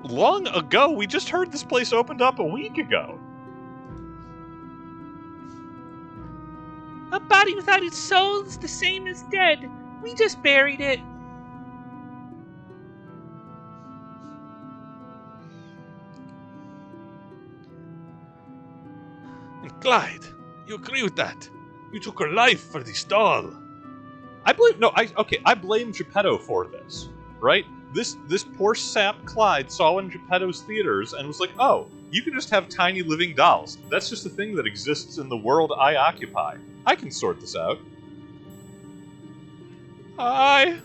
Long ago? We just heard this place opened up a week ago. A body without its soul is the same as dead. We just buried it. And Clyde, you agree with that? You took her life for this doll. I blame Geppetto for this, right? This poor sap Clyde saw in Geppetto's theaters and was like, oh, you can just have tiny living dolls. That's just a thing that exists in the world I occupy. I can sort this out. Hi.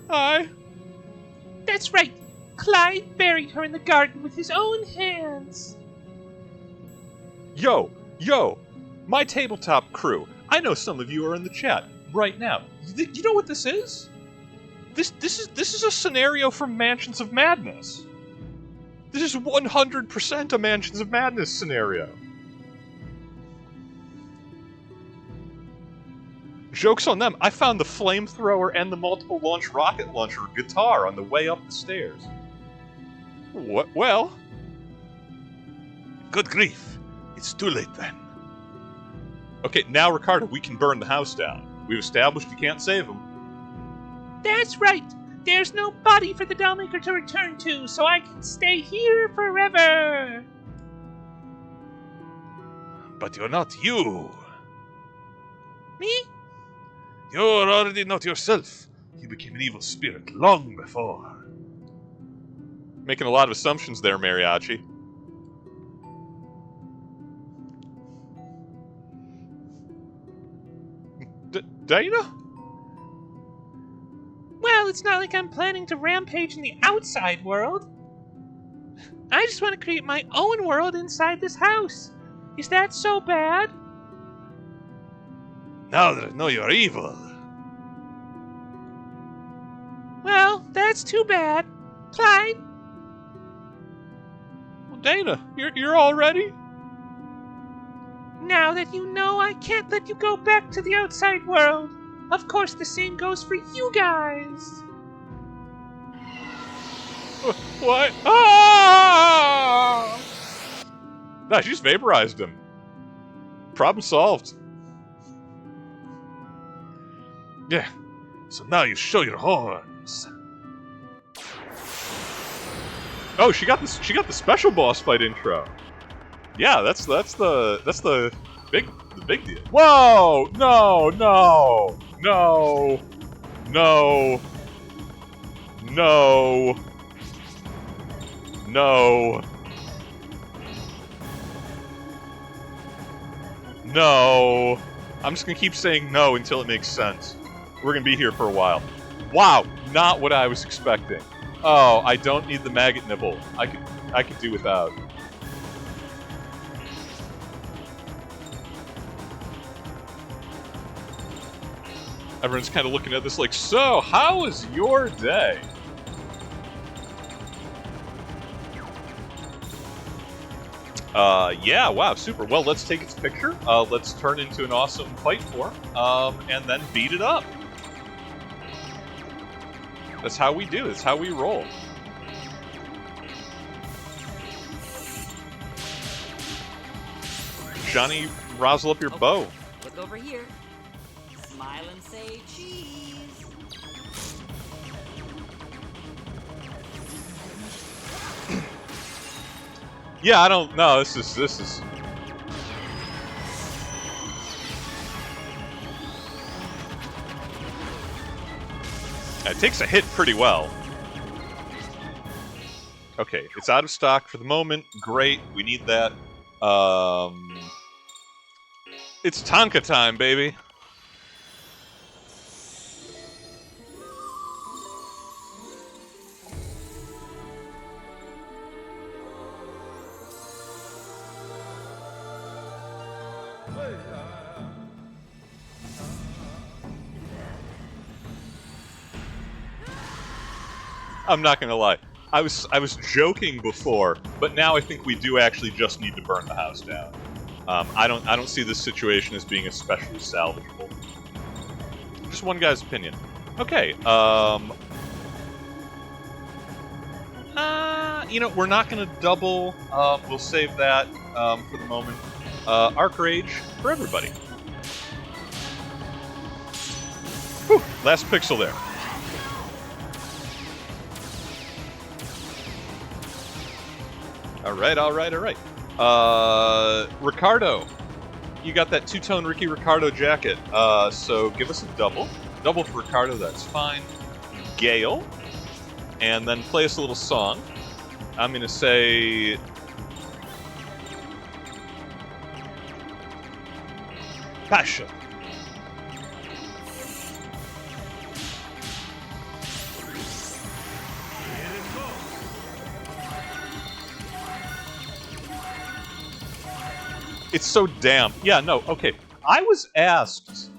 That's right. Clyde buried her in the garden with his own hands. Yo, my tabletop crew. I know some of you are in the chat right now. You know what this is? This is a scenario from Mansions of Madness. This is 100% a Mansions of Madness scenario. Joke's on them. I found the flamethrower and the multiple launch rocket launcher guitar on the way up the stairs. What? Well? Good grief. It's too late then. Okay, now, Ricardo, we can burn the house down. We've established you can't save him. That's right. There's no body for the dollmaker to return to, so I can stay here forever. But you're not you. Me? You're already not yourself. You became an evil spirit long before. Making a lot of assumptions there, Mariachi. Dana? Well, it's not like I'm planning to rampage in the outside world. I just want to create my own world inside this house. Is that so bad? Now that I know you're evil. Well, that's too bad. Clyde? Well, Dana, you're all ready? Now that you know, I can't let you go back to the outside world. Of course, the same goes for you guys. What? Ah! Nah, she just vaporized him. Problem solved. Yeah. So now you show your horns. Oh, she got this. She got the special boss fight intro. Yeah, that's the big deal. Whoa! No! No! I'm just gonna keep saying no until it makes sense. We're gonna be here for a while. Wow, not what I was expecting. Oh, I don't need the maggot nibble. I could do without. Everyone's kind of looking at this like, so, how was your day? Yeah, wow, super. Well, let's take its picture. Let's turn into an awesome fight form, and then beat it up. That's how we do. That's how we roll. Johnny, rousel up your bow. Look over here. Smile and say cheese. Yeah, I don't know. This is. It takes a hit pretty well. Okay, it's out of stock for the moment. Great, we need that. It's Tonka time, baby. I'm not gonna lie. I was joking before, but now I think we do actually just need to burn the house down. I don't see this situation as being especially salvageable. Just one guy's opinion. Okay. you know, we're not going to double. We'll save that for the moment. Arc Rage for everybody. Whew, last pixel there. All right. Ricardo, you got that two-tone Ricky Ricardo jacket. So give us a double. Double for Ricardo, that's fine. Gale, and then play us a little song. I'm gonna say Passion. It's so damp. Yeah, no, okay. I was asked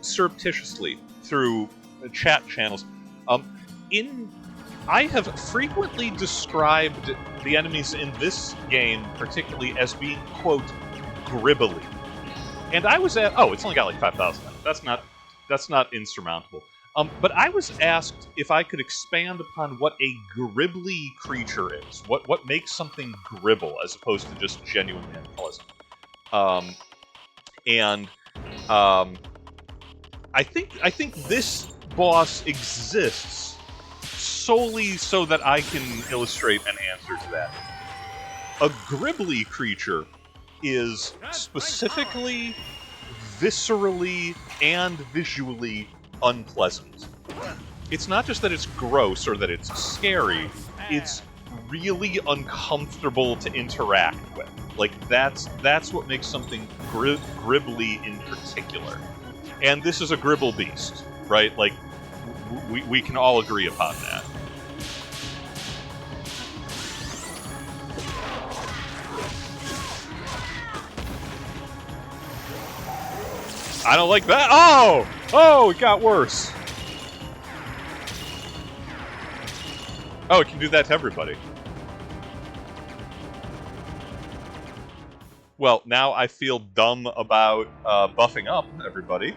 surreptitiously through chat channels. I have frequently described the enemies in this game, particularly, as being, quote, gribbly. And I was at... Oh, it's only got like 5,000. That's not insurmountable. But I was asked if I could expand upon what a gribbly creature is. What makes something gribble as opposed to just genuinely unpleasant. I think this boss exists solely so that I can illustrate an answer to that. A gribbly creature is specifically, viscerally, and visually unpleasant. It's not just that it's gross or that it's scary, it's really uncomfortable to interact with. Like, that's what makes something gribbly in particular. And this is a gribble beast, right? Like, we can all agree upon that. I don't like that. Oh! Oh, it got worse. Oh, it can do that to everybody. Well, now I feel dumb about buffing up everybody.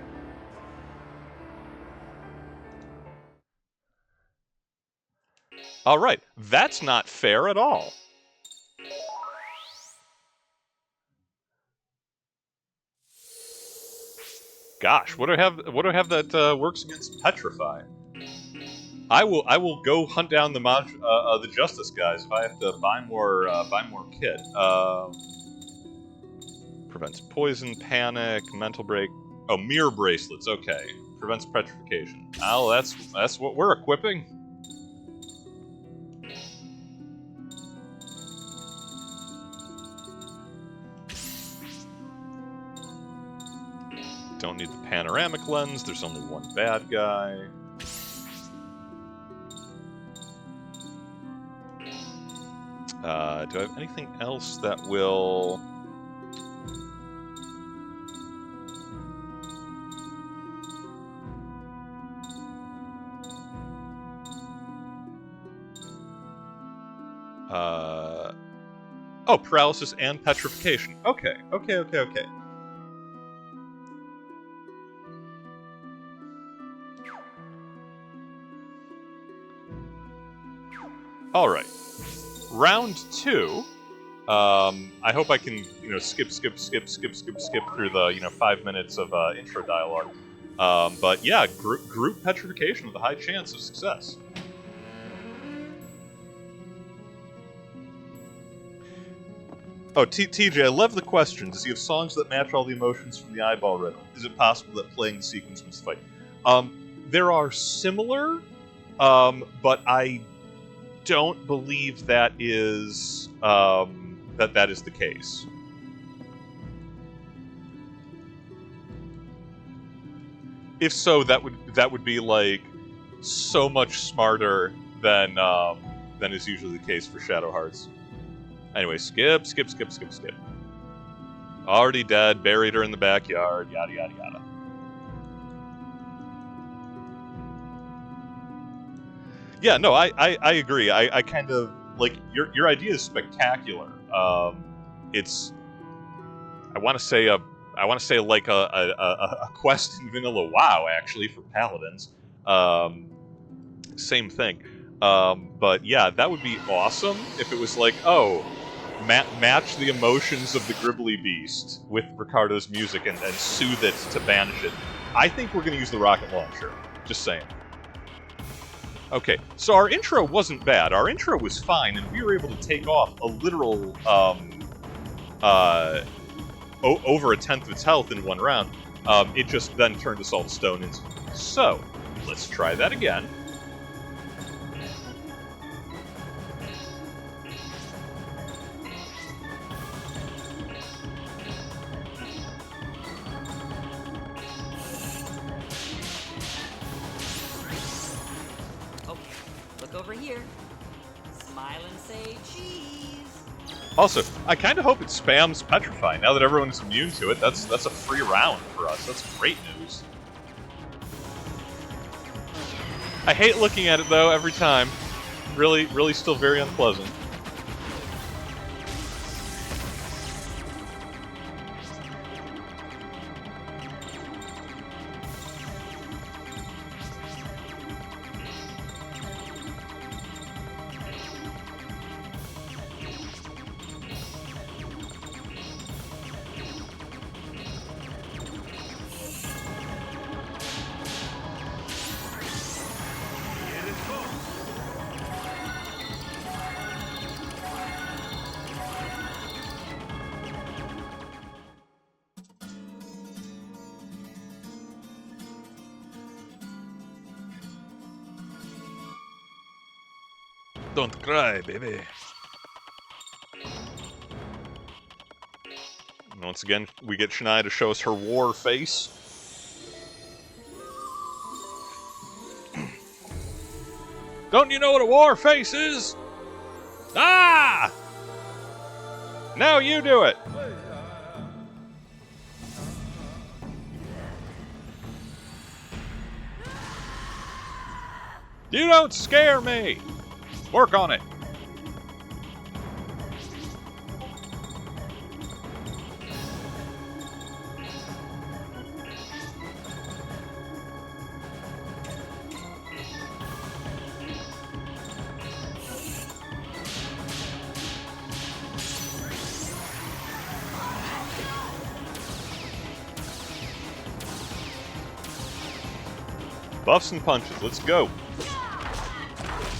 All right, that's not fair at all. Gosh, what do I have that works against Petrify? I will go hunt down the Justice guys if I have to buy more kit. Prevents poison, panic, mental break. Oh, mirror bracelets. Okay, prevents petrification. Oh, that's what we're equipping. Don't need the panoramic lens. There's only one bad guy. Do I have anything else that will... Oh, paralysis and petrification. Okay. All right. Round 2. I hope I can, skip through the, 5 minutes of intro dialogue. But yeah, group petrification with a high chance of success. Oh, TJ, I love the question. Does he have songs that match all the emotions from the eyeball riddle? Is it possible that playing the sequence must fight? There are similar, but I don't believe that is that is the case. If so, that would be like so much smarter than is usually the case for Shadow Hearts. Anyway, skip. Already dead, buried her in the backyard, yada yada yada. Yeah, no, I agree. I kind of like your idea is spectacular. It's I want to say like a quest in vanilla WoW actually for paladins. Same thing. But yeah, that would be awesome if it was like, oh, match the emotions of the Gribbly Beast with Ricardo's music and soothe it to banish it. I think we're going to use the rocket launcher. Just saying. Okay, so our intro wasn't bad. Our intro was fine, and we were able to take off a literal, over a tenth of its health in one round. It just then turned us all to stone instantly. So, let's try that again. Over here. Smile and say cheese. Also, I kind of hope it spams Petrify. Now that everyone's immune to it, that's a free round for us. That's great news. I hate looking at it, though, every time. Really still very unpleasant. Don't cry, baby. And once again, we get Shania to show us her war face. Don't you know what a war face is? Ah! Now you do it! You don't scare me! Work on it! Buffs and punches, let's go.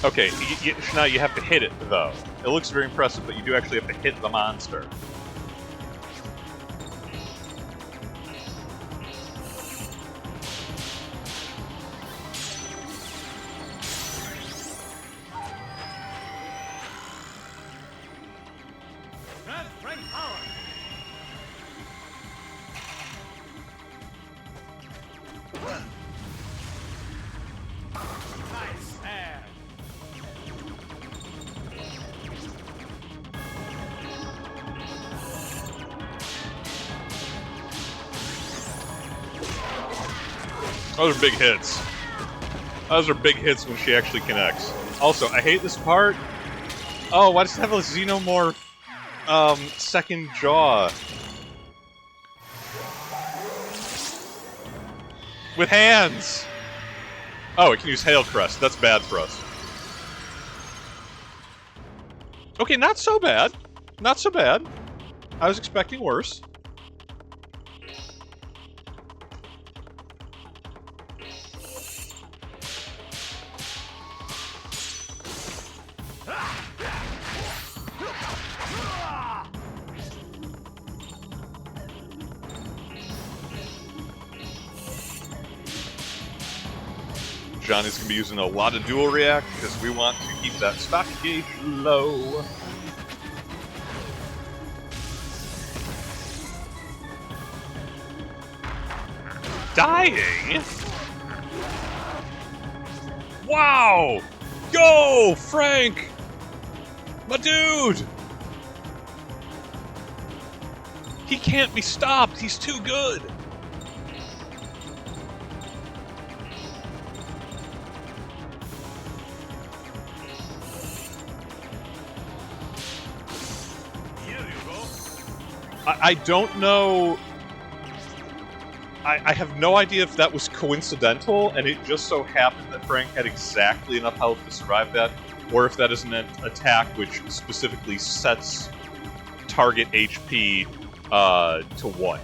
Okay, Shania, you have to hit it, though. It looks very impressive, but you do actually have to hit the monster. Those are big hits. Those are big hits when she actually connects. Also, I hate this part. Oh, why does it have a Xenomorph, second jaw? With hands! Oh, it can use Hail Crest. That's bad for us. Okay, not so bad. Not so bad. I was expecting worse. Johnny's going to be using a lot of dual react because we want to keep that stock gauge low. Dying? Wow! Go, Frank! My dude! He can't be stopped. He's too good. I don't know. I have no idea if that was coincidental, and it just so happened that Frank had exactly enough health to survive that, or if that is an attack which specifically sets target HP to 1.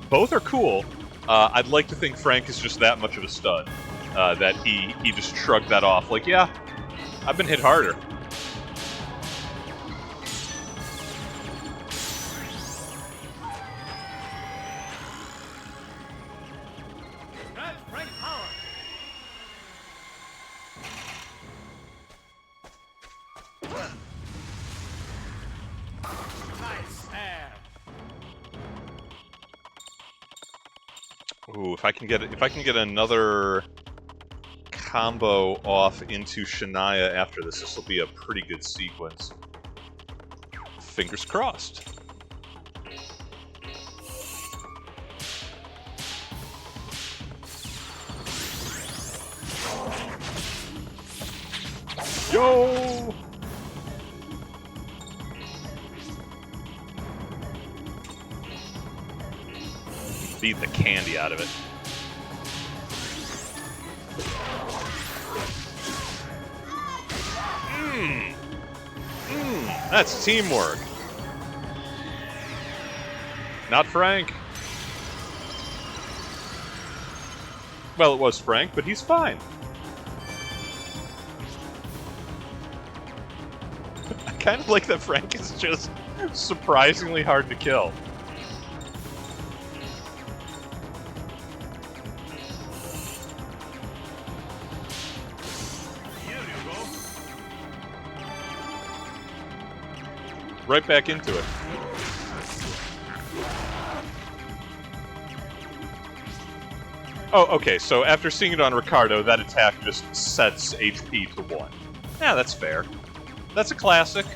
Both are cool. I'd like to think Frank is just that much of a stud, that he just shrugged that off, like, yeah, I've been hit harder. Ooh, if I can get another combo off into Shania after this will be a pretty good sequence. Fingers crossed. Yo! Beat the candy out of it. That's teamwork. Not Frank. Well, it was Frank, but he's fine. I kind of like that Frank is just surprisingly hard to kill. Right back into it. Oh, okay, so after seeing it on Ricardo, that attack just sets HP to 1. Yeah, that's fair. That's a classic.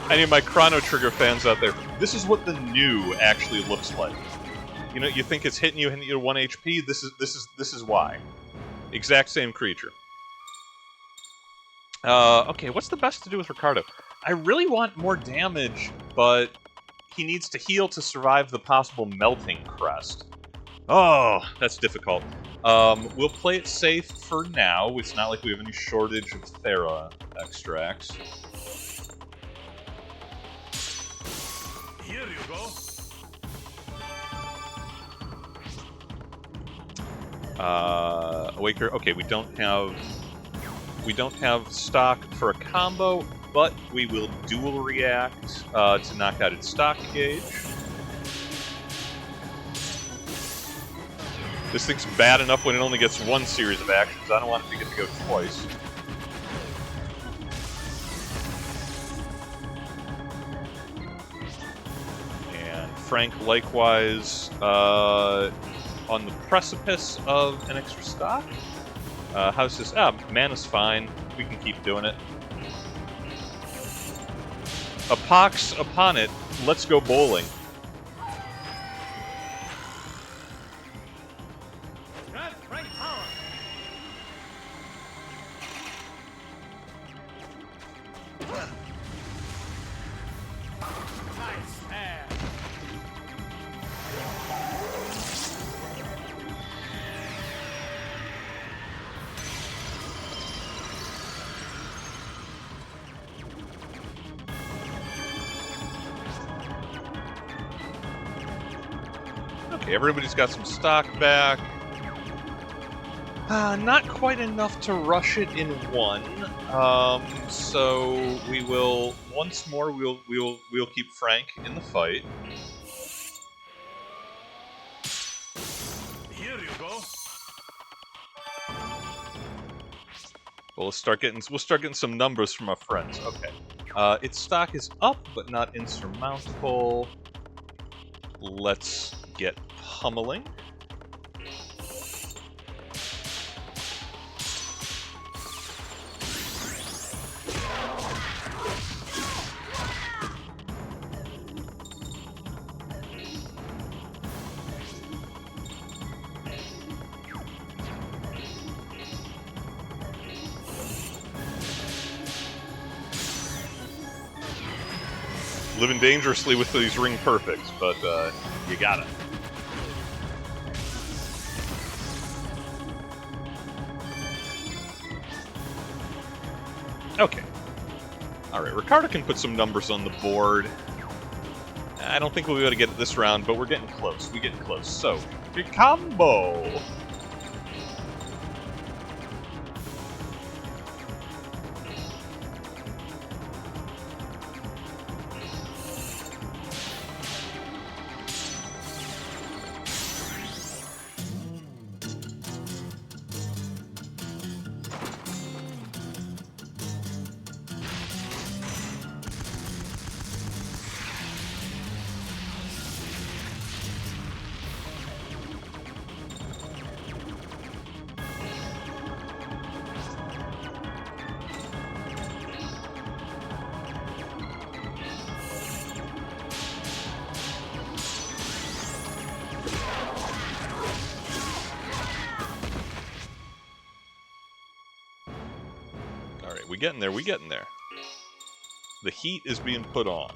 Any of my Chrono Trigger fans out there, this is what the new actually looks like. You know, you think it's hitting you to 1 HP. This is why. Exact same creature. Okay, what's the best to do with Ricardo? I really want more damage, but he needs to heal to survive the possible melting crest. Oh, that's difficult. We'll play it safe for now. It's not like we have any shortage of Thera extracts. Here you go. Awaker. Okay, we don't have stock for a combo, but we will dual react to knock out its stock gauge. This thing's bad enough when it only gets 1 series of actions. I don't want it to get to go twice. Frank, likewise, on the precipice of an extra stock. How's this? Mana's fine. We can keep doing it. A pox upon it. Let's go bowling. Okay, everybody's got some stock back. Not quite enough to rush it in 1. So we will once more. We'll keep Frank in the fight. Here you go. Well, we'll start getting some numbers from our friends. Okay. Its stock is up, but not insurmountable. Let's get pummeling. Living dangerously with these ring perfects, but you gotta. Okay. Alright, Ricardo can put some numbers on the board. I don't think we'll be able to get it this round, but we're getting close. We're getting close. So, your combo! Alright, we getting there, we getting there. The heat is being put on.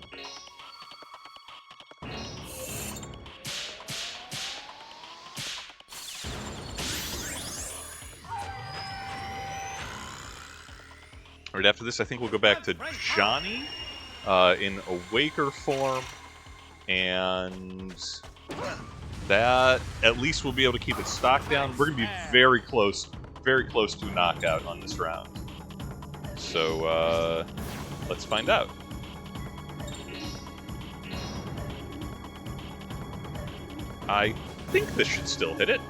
Right after this, I think we'll go back to Johnny in Awaker form, and that at least we'll be able to keep its stock down. We're going to be very close to a knockout on this round. So, let's find out. I think this should still hit it.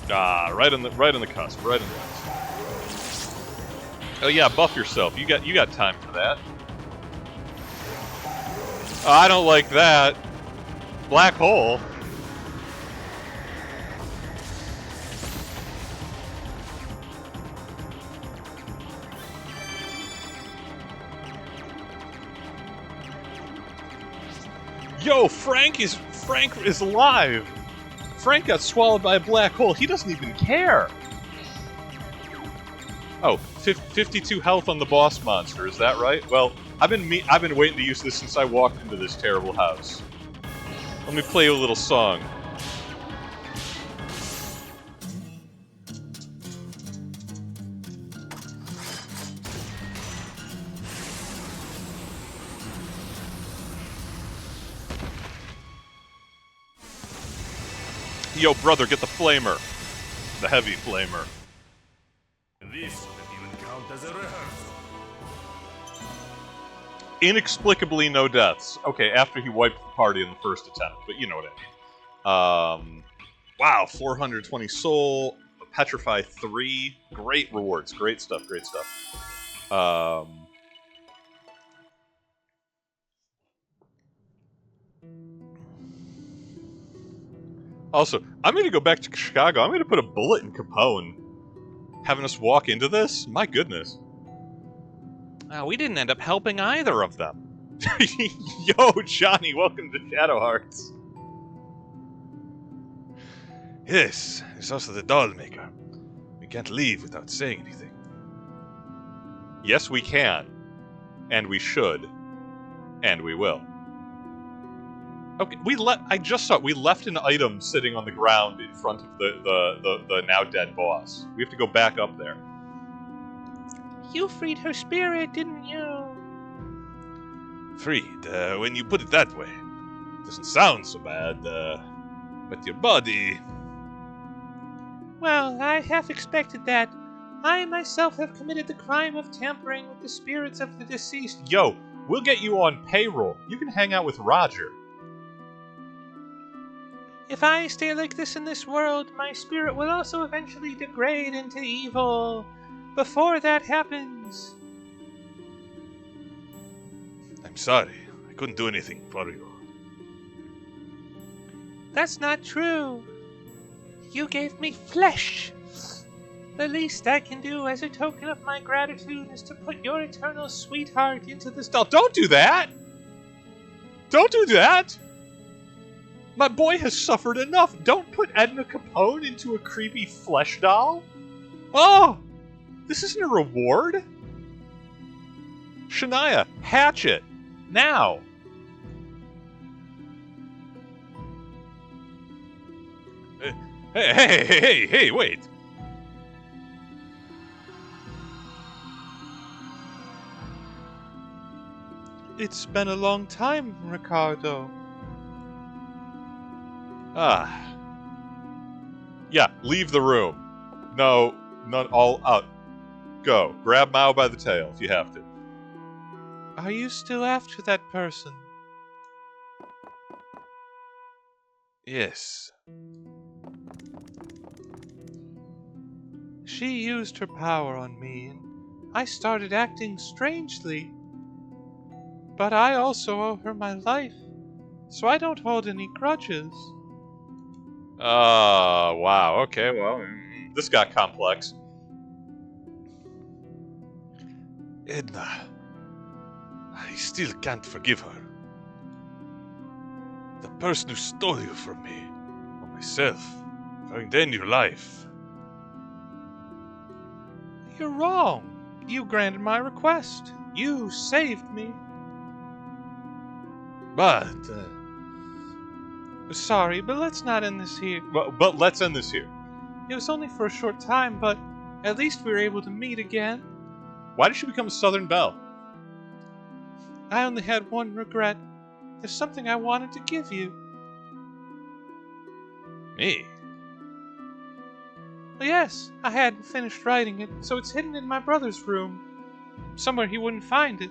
Ah, right on the cusp, right on the cusp. Oh yeah, buff yourself. You got time for that. Oh, I don't like that. Black hole. Yo, Frank is alive. Frank got swallowed by a black hole. He doesn't even care. Oh, 52 health on the boss monster. Is that right? Well, I've been waiting to use this since I walked into this terrible house. Let me play you a little song. Yo, brother, get the flamer. The heavy flamer. This could even count as a rehearsal. Inexplicably no deaths. Okay, after he wiped the party in the first attempt, but you know what I mean. Wow, 420 soul, Petrify 3. Great rewards. Great stuff, great stuff. Also, I'm going to go back to Chicago. I'm going to put a bullet in Capone. Having us walk into this? My goodness. We didn't end up helping either of them. Yo, Johnny, welcome to Shadow Hearts. Yes, there's also the doll maker. We can't leave without saying anything. Yes, we can. And we should. And we will. Okay, I just saw we left an item sitting on the ground in front of the now dead boss. We have to go back up there. You freed her spirit, didn't you? Freed, when you put it that way. Doesn't sound so bad, but your body... Well, I half expected that. I myself have committed the crime of tampering with the spirits of the deceased. Yo, we'll get you on payroll. You can hang out with Roger. If I stay like this in this world, my spirit will also eventually degrade into evil. Before that happens... I'm sorry. I couldn't do anything for you. That's not true. You gave me flesh. The least I can do as a token of my gratitude is to put your eternal sweetheart into the stall. Don't do that! Don't do that! My boy has suffered enough. Don't put Edna Capone into a creepy flesh doll. Oh! This isn't a reward? Shania, hatch it. Now! Hey, wait! It's been a long time, Ricardo. Ah. Yeah, leave the room. No, none, all out. Go. Grab Mao by the tail if you have to. Are you still after that person? Yes. She used her power on me, and I started acting strangely. But I also owe her my life, so I don't hold any grudges. Wow. Okay, well, this got complex. Edna. I still can't forgive her. The person who stole you from me, or myself, going to end your life. You're wrong. You granted my request. You saved me. But, Sorry, but let's not end this here. But let's end this here. It was only for a short time, but at least we were able to meet again. Why did she become a Southern Belle? I only had one regret. There's something I wanted to give you. me? Well, yes, I hadn't finished writing it, so it's hidden in my brother's room. Somewhere he wouldn't find it.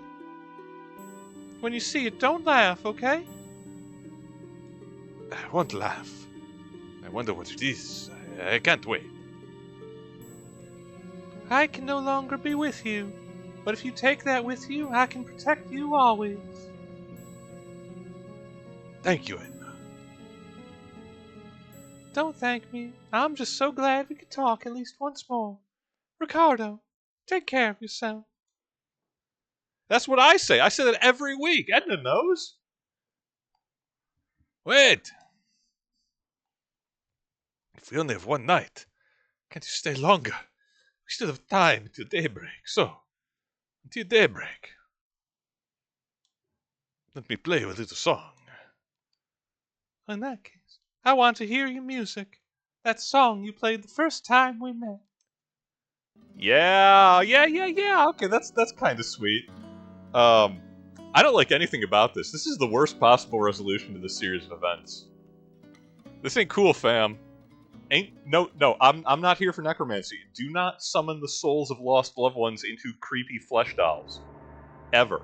When you see it, don't laugh, okay? I won't laugh. I wonder what it is. I can't wait. I can no longer be with you, but if you take that with you, I can protect you always. Thank you, Edna. Don't thank me. I'm just so glad we could talk at least once more. Ricardo, take care of yourself. That's what I say. I say that every week. Edna knows. Wait! If we only have one night, can't you stay longer? We still have time until daybreak, so until daybreak. Let me play you a little song. In that case, I want to hear your music. That song you played the first time we met. Yeah. Okay, that's kind of sweet. I don't like anything about this. This is the worst possible resolution to this series of events. This ain't cool, fam. No. I'm not here for necromancy. Do not summon the souls of lost loved ones into creepy flesh dolls, ever.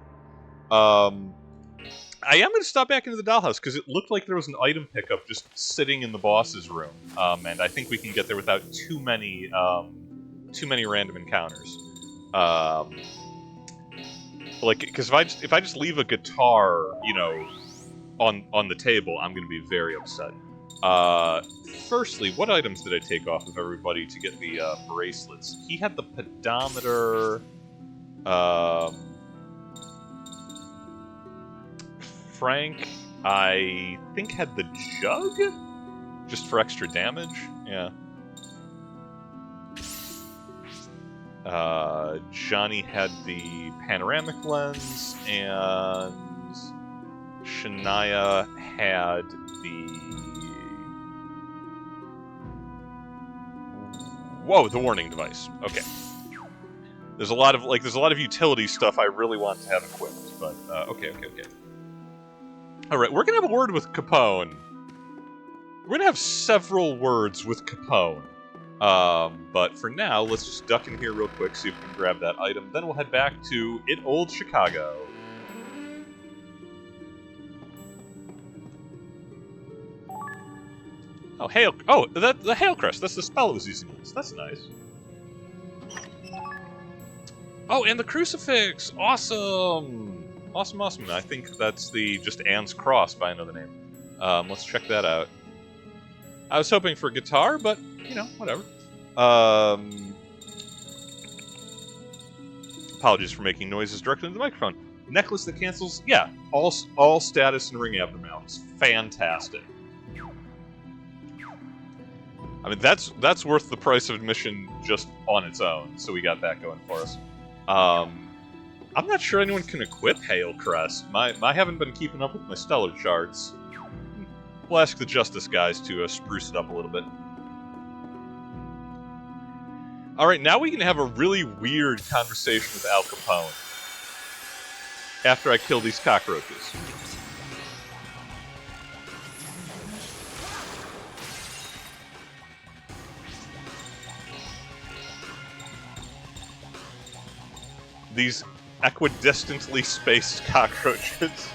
I am going to stop back into the dollhouse because it looked like there was an item pickup just sitting in the boss's room, and I think we can get there without too many random encounters. Like, because if I just leave a guitar, on the table, I'm going to be very upset. Firstly, what items did I take off of everybody to get the bracelets? He had the pedometer. Frank, I think, had the jug? Just for extra damage? Yeah. Johnny had the panoramic lens, and Shania had the warning device. Okay. There's a lot of utility stuff I really want to have equipped, but okay. Alright, we're gonna have a word with Capone. We're gonna have several words with Capone. But for now, let's just duck in here real quick, see if we can grab that item. Then we'll head back to Old Chicago. Oh, hail! Oh, the hail crest. That's the spell it was using. That's nice. Oh, and the crucifix. Awesome. Awesome. I think that's just Anne's cross by another name. Let's check that out. I was hoping for guitar, but whatever. Apologies for making noises directly into the microphone. necklace that cancels, yeah, all status and ring abnormalities. Fantastic. I mean, that's worth the price of admission just on its own, so we got that going for us. I'm not sure anyone can equip Hail Crest. I haven't been keeping up with my stellar charts. We'll ask the Justice guys to spruce it up a little bit. Alright, now we can have a really weird conversation with Al Capone. After I kill these cockroaches. These equidistantly spaced cockroaches.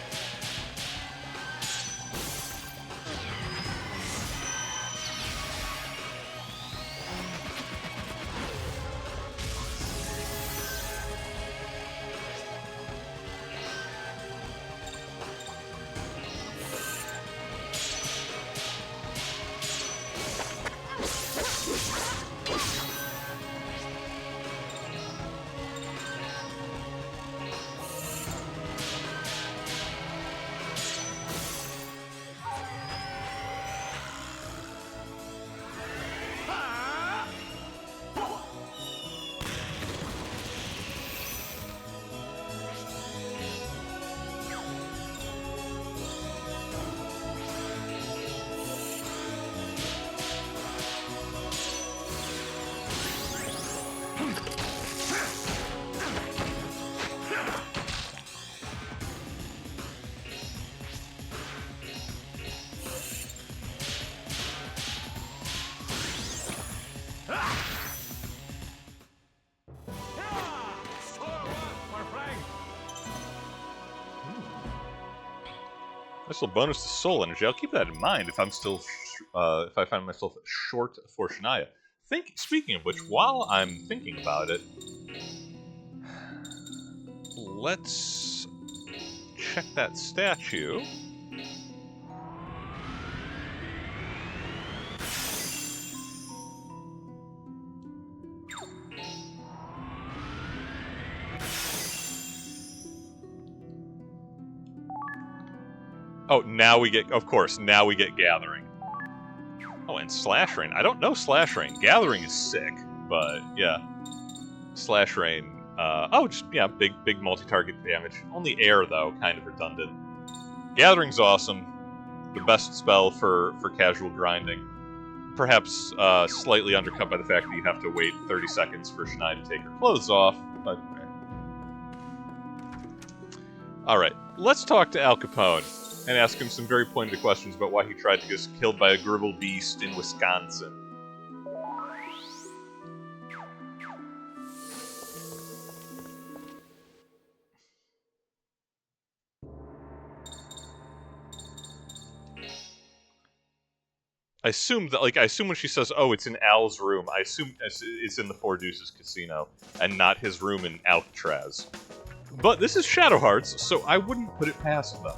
Special bonus to soul energy. I'll keep that in mind if I'm still, if I find myself short for Shania. Speaking of which, while I'm thinking about it, let's check that statue. Oh, now we get, of course, now we get Gathering. Oh, and Slash Rain. I don't know Slash Rain. Gathering is sick, but yeah. Slash Rain, just, yeah, big multi-target damage. Only air, though, kind of redundant. Gathering's awesome. The best spell for casual grinding. Perhaps slightly undercut by the fact that you have to wait 30 seconds for Shania to take her clothes off, but... Alright, let's talk to Al Capone and ask him some very pointed questions about why he tried to get killed by a gribble beast in Wisconsin. I assume when she says, oh, it's in Al's room, I assume it's in the Four Deuces Casino, and not his room in Alcatraz. But this is Shadow Hearts, so I wouldn't put it past them.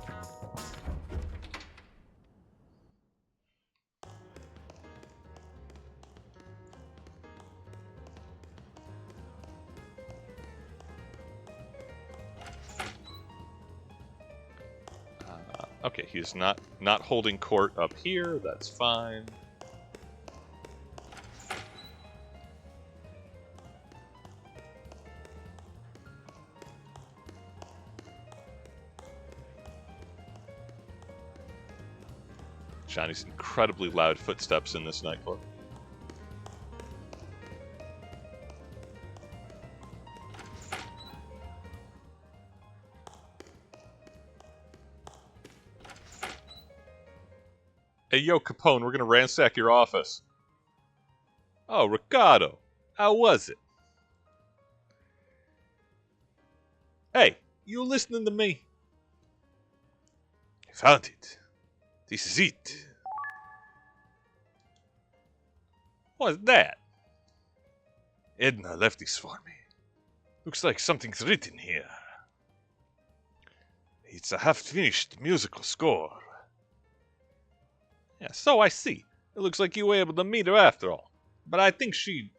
Okay, he's not holding court up here. That's fine. Johnny's incredibly loud footsteps in this nightclub. Hey, yo, Capone, we're gonna ransack your office. Oh, Ricardo, how was it? Hey, you listening to me? I found it. This is it. What's that? Edna left this for me. Looks like something's written here. It's a half-finished musical score. Yeah, so I see. It looks like you were able to meet her after all. But to think she'd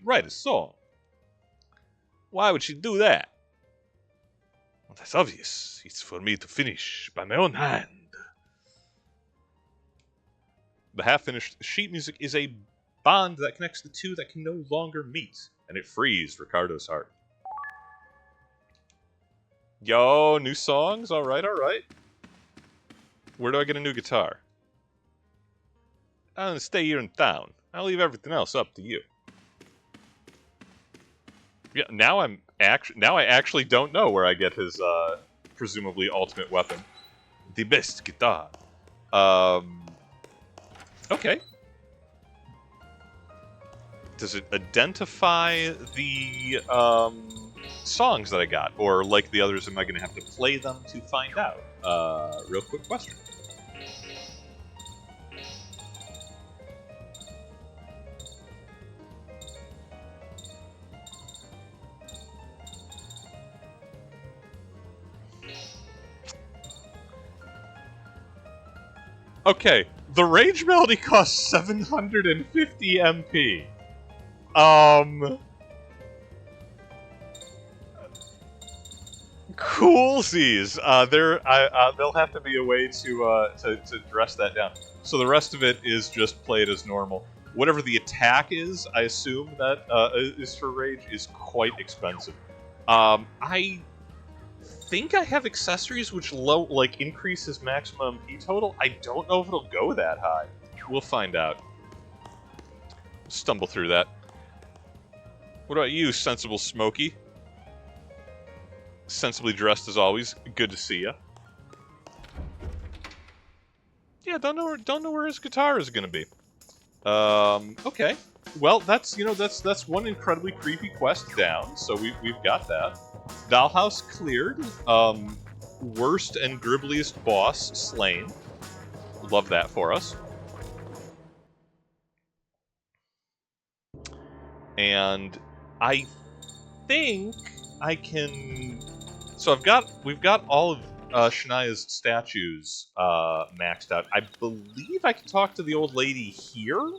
write a song. Why would she do that? That's obvious. It's for me to finish by my own hand. The half-finished sheet music is a bond that connects the two that can no longer meet, and it frees Ricardo's heart. Yo, new songs? Alright, alright. Where do I get a new guitar? I'm gonna stay here in town. I'll leave everything else up to you. Yeah, now I actually don't know where I get his presumably ultimate weapon. The best guitar. Okay. Does it identify the songs that I got, or like the others, am I going to have to play them to find out? Real quick question. Okay, the Rage Melody costs 750 MP. Coolsies. There'll have to be a way to dress that down. So the rest of it is just played as normal. Whatever the attack is, I assume that is for Rage, is quite expensive. I think I have accessories which increase his maximum MP total. I don't know if it'll go that high. We'll find out. Stumble through that. What about you, sensible Smokey? Sensibly dressed as always. Good to see ya. Yeah, don't know where his guitar is gonna be. Okay. Well, that's one incredibly creepy quest down. So we've got that. Dollhouse cleared. Worst and gribbliest boss slain. Love that for us. And I think I can. So we've got all of Shania's statues maxed out. I believe I can talk to the old lady here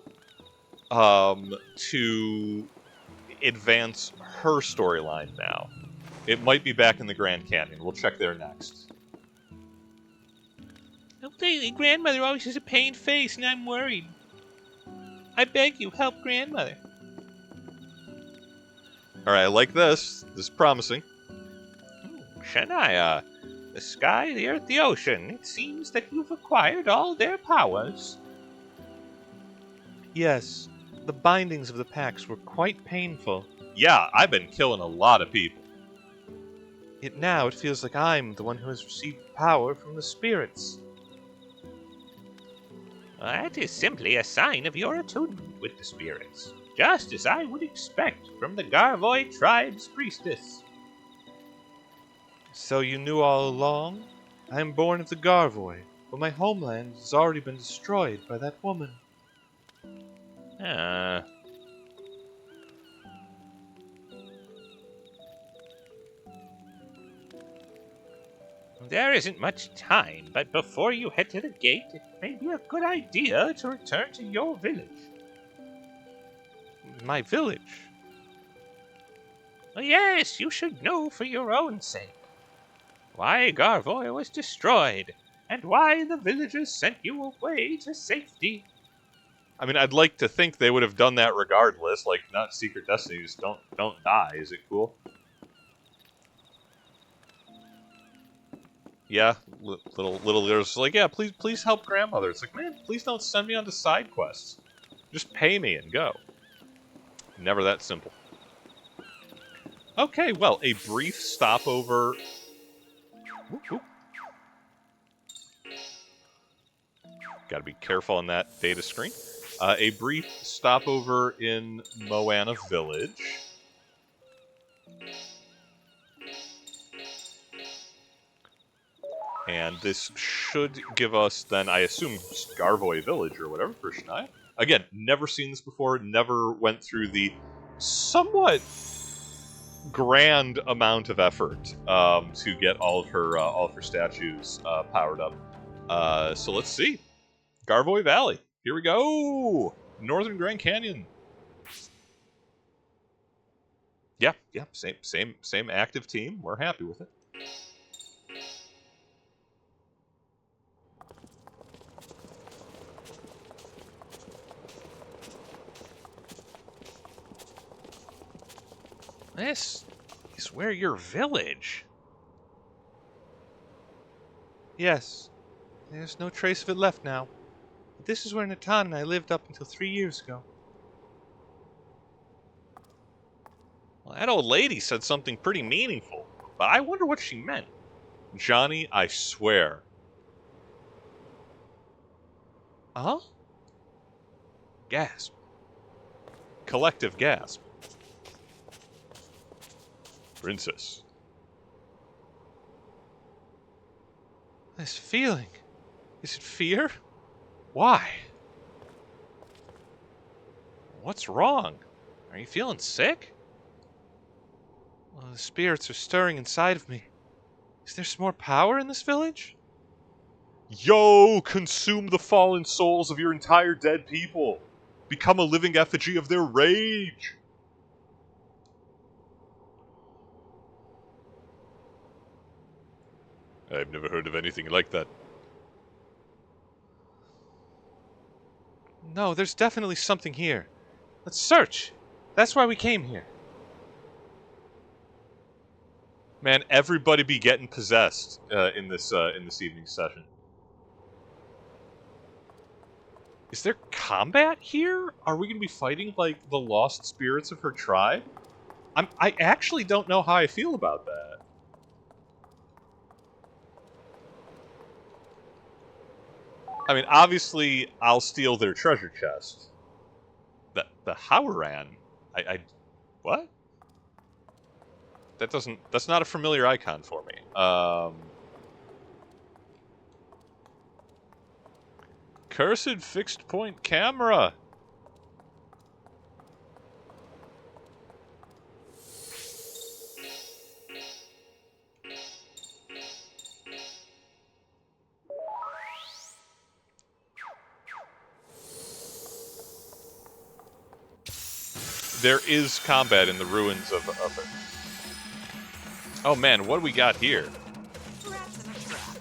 to advance her storyline now. It might be back in the Grand Canyon. We'll check there next. Oh, lately, grandmother always has a pained face, and I'm worried. I beg you, help grandmother. Alright, I like this. This is promising. Shania, the sky, the earth, the ocean. It seems that you've acquired all their powers. Yes, the bindings of the packs were quite painful. Yeah, I've been killing a lot of people. Yet now it feels like I'm the one who has received power from the spirits. That is simply a sign of your attunement with the spirits, just as I would expect from the Garvoy tribe's priestess. So you knew all along? I am born of the Garvoy, but my homeland has already been destroyed by that woman. There isn't much time, but before you head to the gate, it may be a good idea to return to your village. My village? Yes, you should know for your own sake. Why Garvoy was destroyed, and why the villagers sent you away to safety. I mean, I'd like to think they would have done that regardless, like, not Secret Destiny, just don't die, is it cool? Yeah, little girls like, yeah, please help grandmother. It's like, man, please don't send me on to side quests. Just pay me and go. Never that simple. Okay, well, a brief stopover. Whoop. Gotta be careful on that data screen. A brief stopover in Moana Village. And this should give us, then, I assume, Garvoy Village or whatever for Shania. Again, never seen this before, never went through the somewhat grand amount of effort to get all of her statues powered up. So let's see. Garvoy Valley. Here we go! Northern Grand Canyon. Yeah, same active team. We're happy with it. This is where your village. Yes. There's no trace of it left now. But this is where Natan and I lived up until 3 years ago. Well, that old lady said something pretty meaningful, but I wonder what she meant. Johnny, I swear. Huh? Gasp. Collective gasp. Princess. This feeling. Is it fear? Why? What's wrong? Are you feeling sick? Well, the spirits are stirring inside of me. Is there some more power in this village? Yo, consume the fallen souls of your entire dead people. Become a living effigy of their rage. I've never heard of anything like that. No, there's definitely something here. Let's search. That's why we came here. Man, everybody be getting possessed in this evening's session. Is there combat here? Are we going to be fighting like the lost spirits of her tribe? I actually don't know how I feel about that. I mean, obviously, I'll steal their treasure chest. The Howran? What? That's not a familiar icon for me. Cursed fixed point camera. There is combat in the ruins of it. Oh man, what do we got here? Rats in a trap.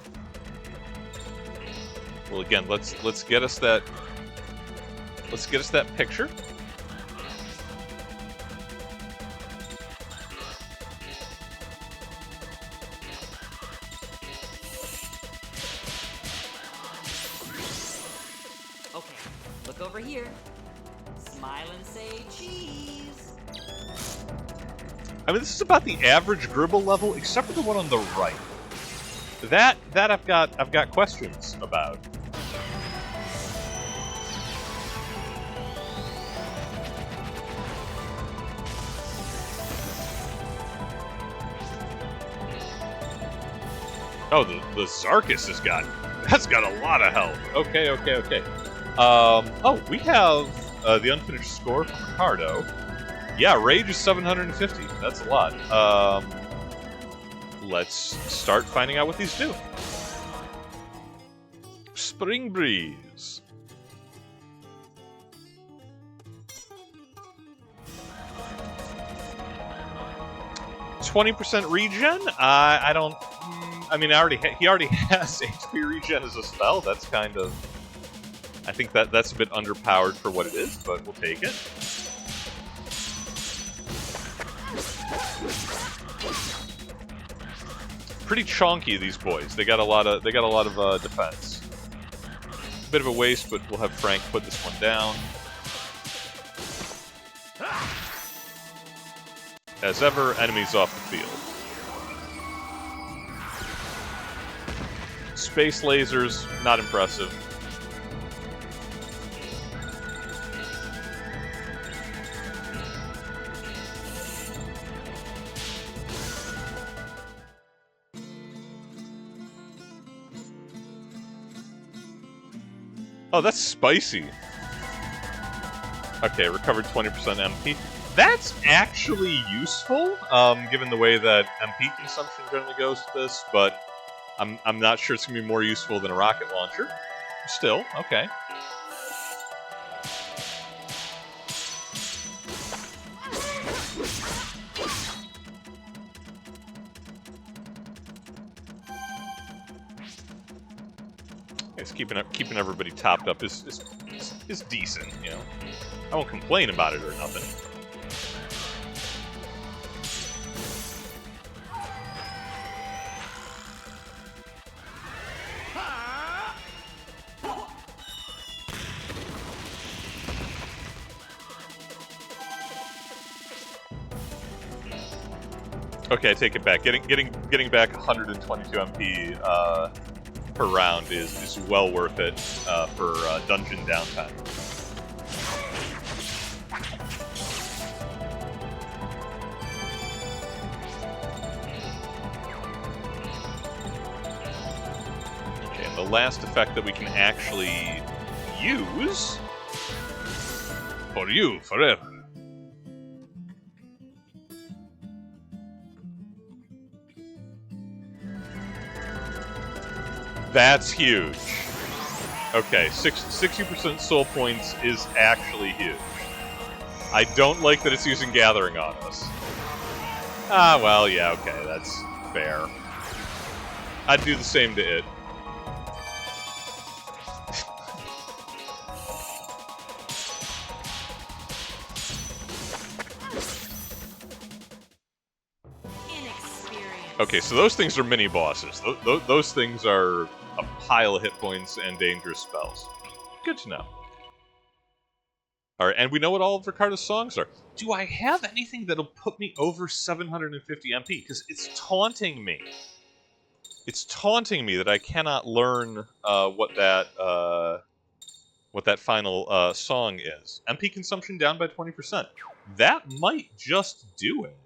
Well, again, let's get us that picture. Okay, look over here. Smile and say cheese. I mean, this is about the average Gribble level, except for the one on the right. That I've got questions about. Oh, the Zarkus that's got a lot of health. Okay. Oh, we have the unfinished score from Ricardo. Yeah, Rage is 750. That's a lot. Let's start finding out what these do. Spring Breeze. %20 regen? I don't... I mean, he already has HP regen as a spell. That's kind of... I think that's a bit underpowered for what it is, but we'll take it. Pretty chonky, these boys. They got a lot of defense. A bit of a waste, but we'll have Frank put this one down. As ever, enemies off the field. Space lasers, not impressive. Oh, that's spicy. Okay, recovered 20% MP. That's actually useful, given the way that MP consumption generally goes to this, but I'm not sure it's going to be more useful than a rocket launcher. Still, okay. It's keeping everybody topped up is decent, you know. I won't complain about it or nothing. Okay, I take it back. Getting back 122 MP per round is well worth it for dungeon downtime. Okay, and the last effect that we can actually use For you, forever. That's huge. Okay, 60% soul points is actually huge. I don't like that it's using Gathering on us. Ah, well, yeah, okay, that's fair. I'd do the same to it. Okay, so those things are mini-bosses. Those things are a pile of hit points and dangerous spells. Good to know. Alright, and we know what all of Ricardo's songs are. Do I have anything that'll put me over 750 MP? Because it's taunting me. It's taunting me that I cannot learn what that final song is. MP consumption down by 20%. That might just do it.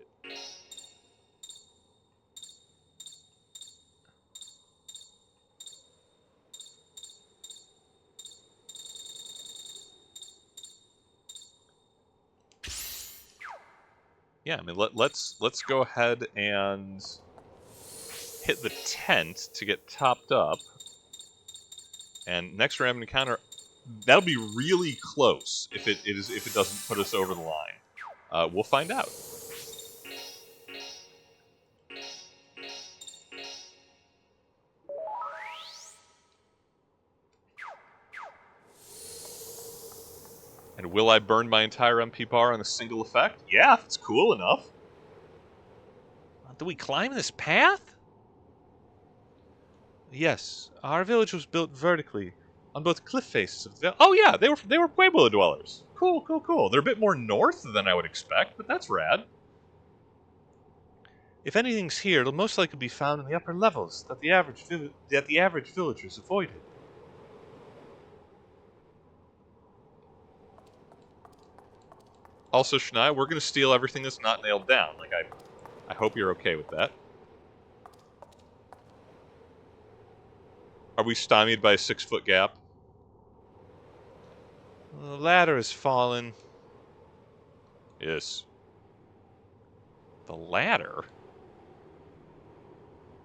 Yeah, I mean, let's go ahead and hit the tent to get topped up. And next random encounter, that'll be really close if it doesn't put us over the line. We'll find out. And will I burn my entire MP bar on a single effect? Yeah, it's cool enough. Do we climb this path? Yes, our village was built vertically on both cliff faces of the village. Oh yeah, they were Pueblo dwellers. Cool, cool, cool. They're a bit more north than I would expect, but that's rad. If anything's here, it'll most likely be found in the upper levels that the average villagers avoided. Also, Shania, we're going to steal everything that's not nailed down. Like, I hope you're okay with that. Are we stymied by a 6-foot gap? The ladder has fallen. Yes. The ladder?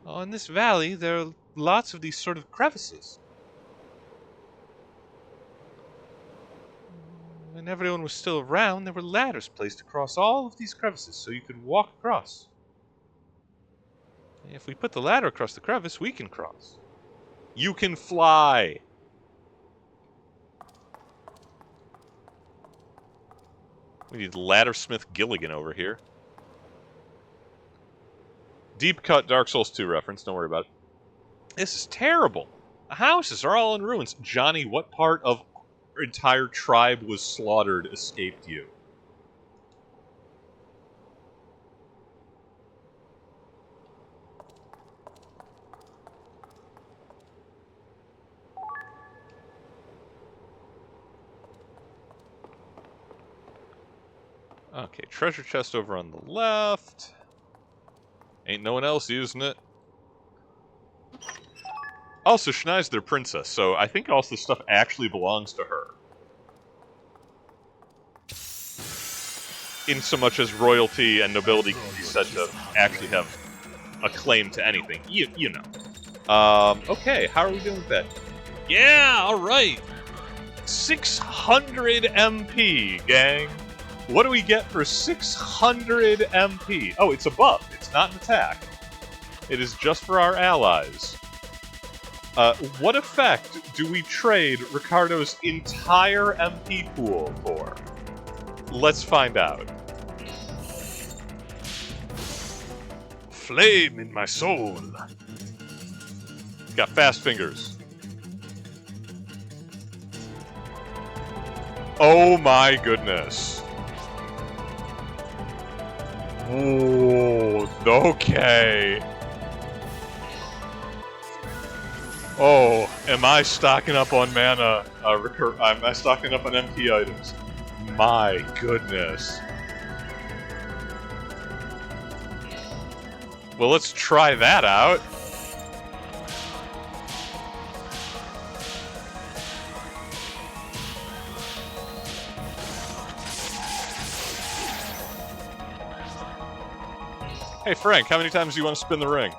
Oh, in this valley, there are lots of these sort of crevices. When everyone was still around, there were ladders placed across all of these crevices so you could walk across. If we put the ladder across the crevice, we can cross. You can fly! We need Laddersmith Gilligan over here. Deep cut Dark Souls 2 reference, don't worry about it. This is terrible. The houses are all in ruins. Johnny, what part of our entire tribe was slaughtered escaped you? Okay, treasure chest over on the left. Ain't no one else using it. Also, Shania's their princess, so I think also stuff actually belongs to her. In so much as royalty and nobility can be said to actually have a claim to anything. You know. Okay, how are we doing with that? Yeah, alright! 600 MP, gang! What do we get for 600 MP? Oh, it's a buff. It's not an attack. It is just for our allies. What effect do we trade Ricardo's entire MP pool for? Let's find out. Flame in my soul. Got fast fingers. Oh my goodness. Ooh, okay. Oh, am I stocking up on mana? Am I stocking up on MP items? My goodness. Well, let's try that out. Hey, Frank, how many times do you want to spin the ring?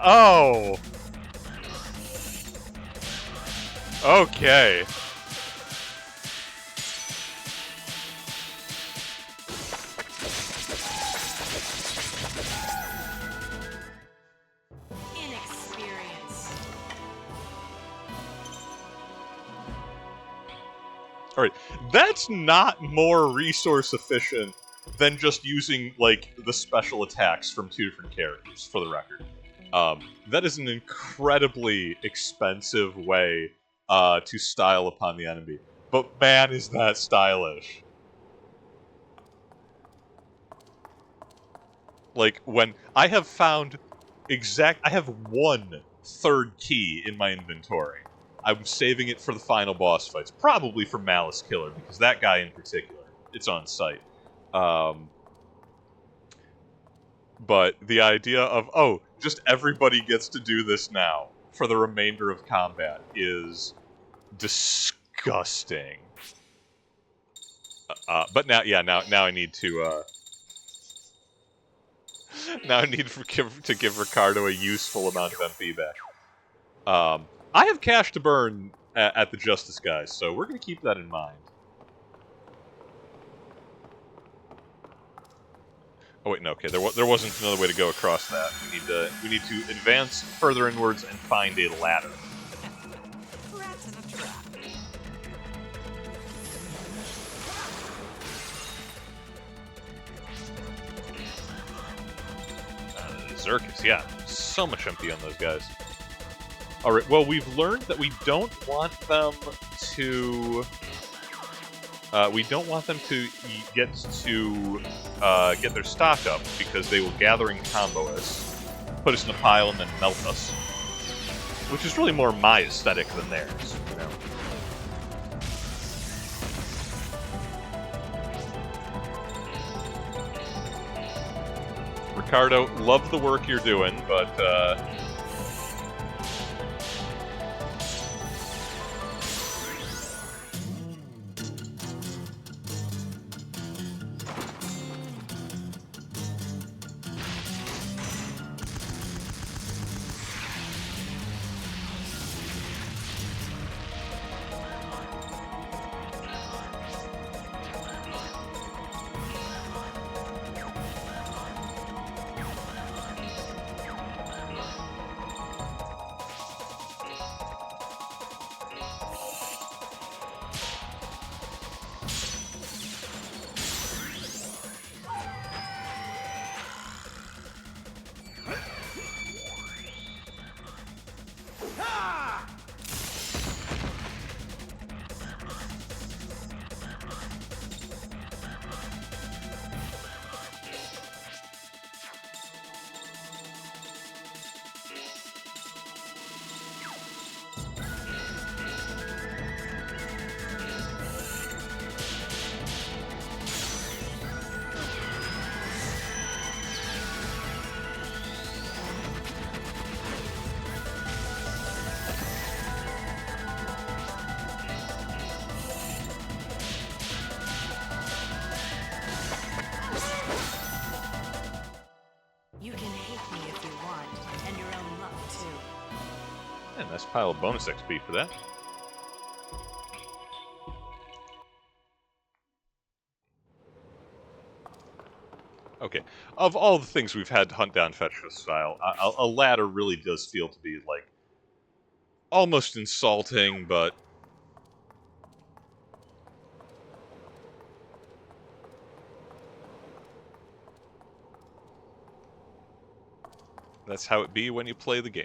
Oh. Okay. Inexperience. Alright, that's not more resource efficient than just using, like, the special attacks from 2 different characters, for the record. That is an incredibly expensive way to style upon the enemy. But man, is that stylish. Like, when I have found I have 1 third key in my inventory. I'm saving it for the final boss fights. Probably for Malice Killer, because that guy in particular, it's on site. But the idea of, oh, just everybody gets to do this now for the remainder of combat is disgusting. But now, yeah, now I need to, now I need to give Ricardo a useful amount of MP back. I have cash to burn at the Justice guys, so we're going to keep that in mind. Oh wait, no, okay, there wasn't another way to go across that. We need to advance further inwards and find a ladder. Rats in a trap. Zerkus, yeah, so much MP on those guys. Alright, well, we've learned that we don't want them to... get their stock up, because they will gather and combo us, put us in a pile, and then melt us. Which is really more my aesthetic than theirs, you know? Ricardo, love the work you're doing, but, You can hate me if you want, and your own luck too. yeah, nice pile of bonus XP for that. Okay, of all the things we've had to hunt down fetch this style, a ladder really does feel to be, like, almost insulting, but... That's how it be when you play the game.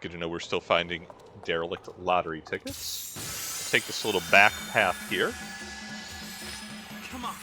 Good to know we're still finding derelict lottery tickets. Take this little back path here. Come on.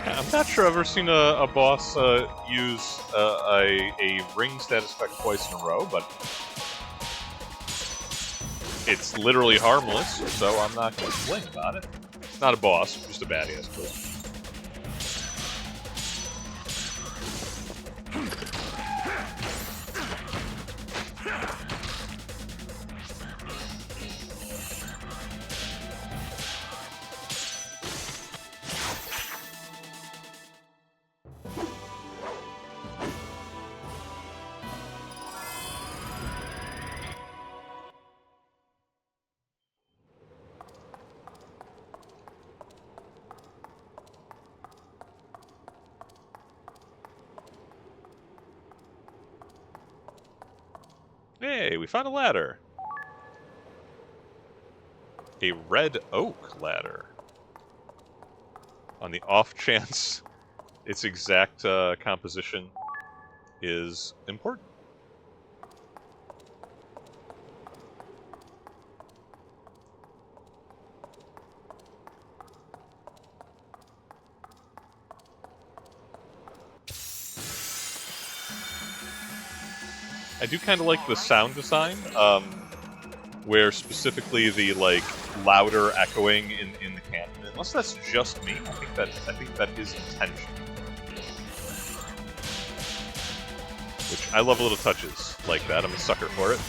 I'm not sure I've ever seen a boss use a ring status effect twice in a row, but it's literally harmless, so I'm not going to complain about it. It's not a boss, just a baddie, I suppose. Hey, we found a ladder. A red oak ladder. On the off chance its exact composition is important. I do kind of like the sound design, where specifically the like louder echoing in the canon. Unless that's just me, I think that is intentional. Which I love little touches like that. I'm a sucker for it.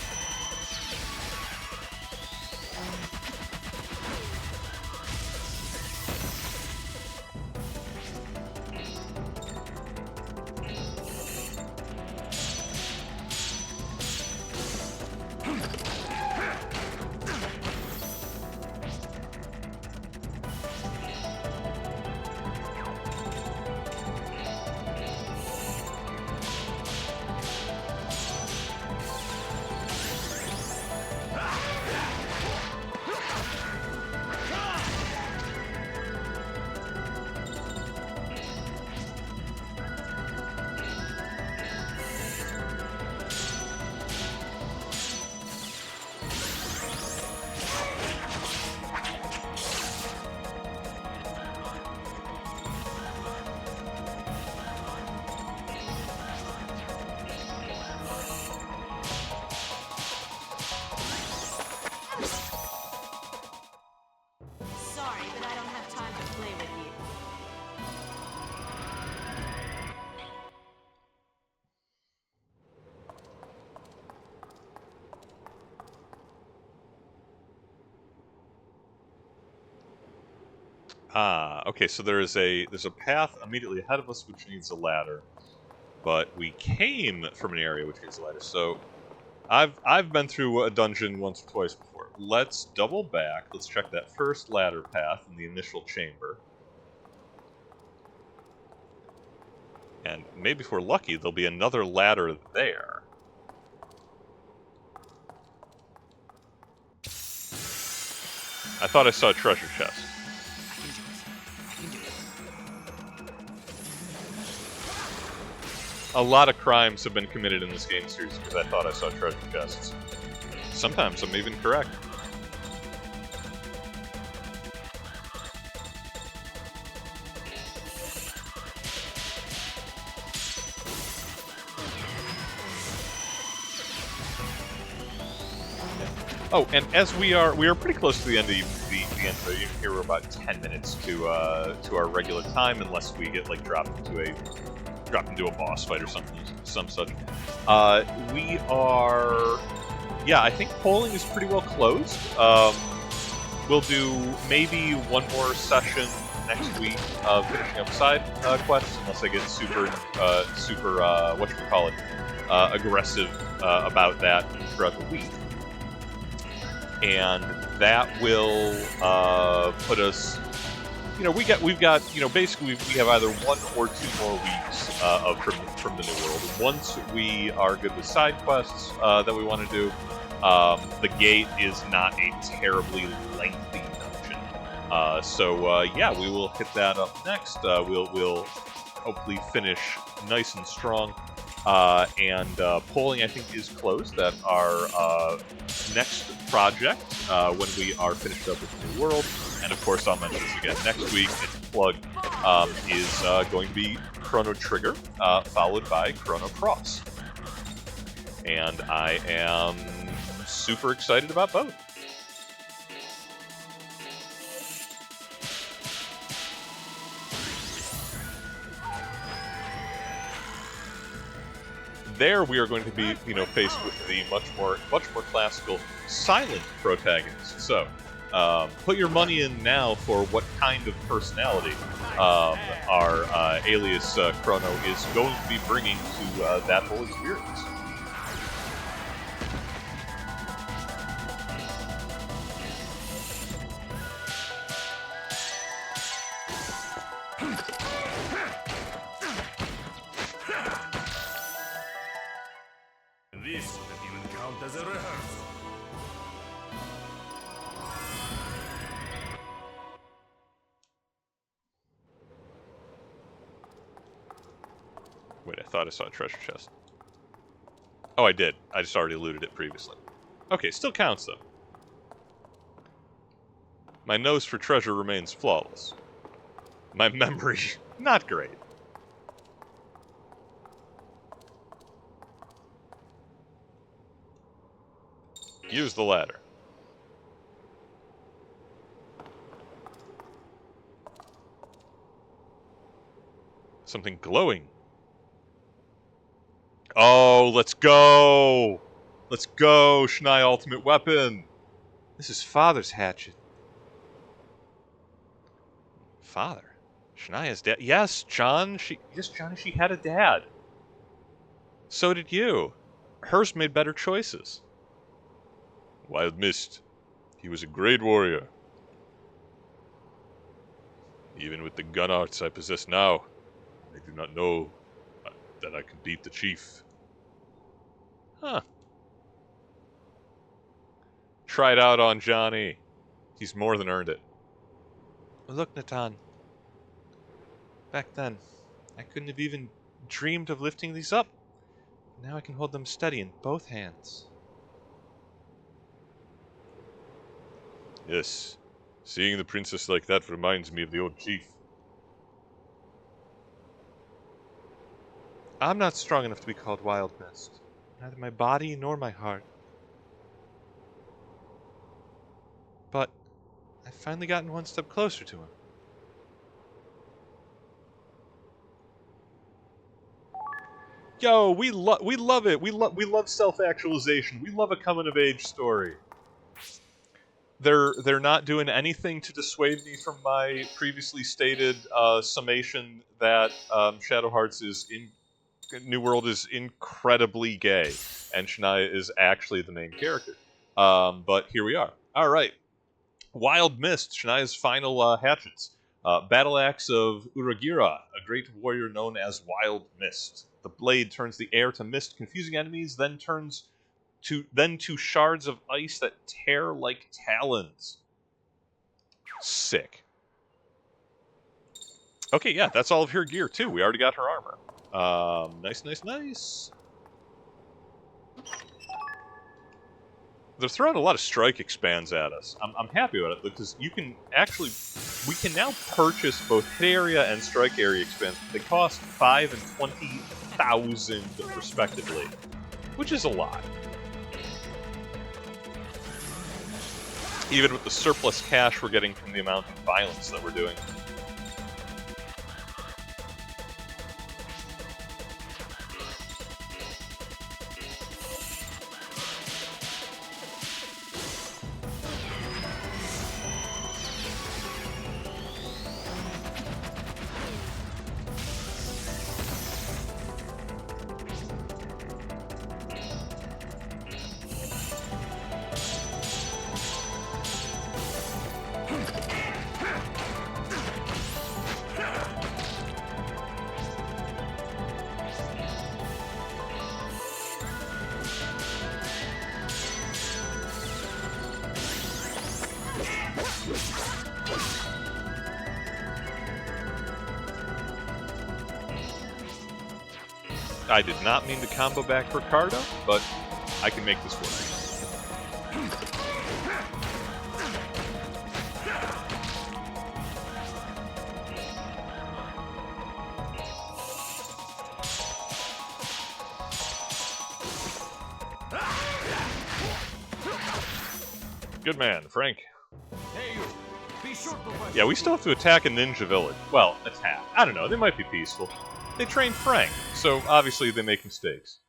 Sorry, but I don't have time to play with you. Okay, so there's a path immediately ahead of us which needs a ladder. But we came from an area which needs a ladder, so I've been through a dungeon once or twice before. Let's double back, let's check that first ladder path in the initial chamber. And maybe if we're lucky, there'll be another ladder there. I thought I saw a treasure chest. I can do it. I can do it. A lot of crimes have been committed in this game series because I thought I saw treasure chests. Sometimes I'm even correct. Oh, and as we are pretty close to the end of the end of the here. We're about 10 minutes to our regular time, unless we get like dropped into a boss fight or something, some such. We are, yeah. I think polling is pretty well closed. We'll do maybe one more session next week of finishing up side quests, unless I get super aggressive about that throughout the week. And that will put us, we've got, basically we have either 1 or 2 more weeks from the new world. And once we are good with side quests that we want to do, the gate is not a terribly lengthy dungeon. Yeah, we will hit that up next. We'll hopefully finish nice and strong. Polling, I think, is closed. That our next project, when we are finished up with the new world, and of course I'll mention this again next week, its plug, is going to be Chrono Trigger, followed by Chrono Cross. And I am super excited about both. There we are going to be, faced with the much more classical silent protagonist. So, put your money in now for what kind of personality our alias Chrono is going to be bringing to that whole experience. This could even count as a rehearsal. Wait, I thought I saw a treasure chest. Oh, I did. I just already looted it previously. Okay, still counts, though. My nose for treasure remains flawless. My memory, not great. Use the ladder. Something glowing. Oh, let's go! Let's go, Schnei Ultimate Weapon! This is Father's hatchet. Father? Shania's dad? Yes, John. Johnny, she had a dad. So did you. Hers made better choices. Wild Mist. He was a great warrior. Even with the gun arts I possess now, I do not know that I can beat the chief. Huh. Try it out on Johnny. He's more than earned it. Look, Natan. Back then, I couldn't have even dreamed of lifting these up. Now I can hold them steady in both hands. Yes. Seeing the princess like that reminds me of the old chief. I'm not strong enough to be called Wild Mist. Neither my body nor my heart. But I've finally gotten one step closer to him. Yo, we love it. We love self-actualization. We love a coming-of-age story. They're not doing anything to dissuade me from my previously stated summation that Shadow Hearts New World is incredibly gay, and Shania is actually the main character. But here we are. All right, Wild Mist, Shania's final hatchets. Battle Axe of Uragira, a great warrior known as Wild Mist. The blade turns the air to mist, confusing enemies, then to shards of ice that tear like talons. Sick. Okay, yeah, that's all of her gear, too. We already got her armor. Nice, nice, nice. They're throwing a lot of strike expands at us. I'm happy about it, because you can actually... We can now purchase both hit area and strike area expands. They cost 5 and 20,000, respectively, which is a lot. Even with the surplus cash we're getting from the amount of violence that we're doing. I did not mean to combo back Ricardo, but I can make this work. Good man, Frank. Hey, you. Be sure to watch Yeah, we still have to attack a ninja village. Well, attack. I don't know, they might be peaceful. They trained Frank, so obviously they make mistakes.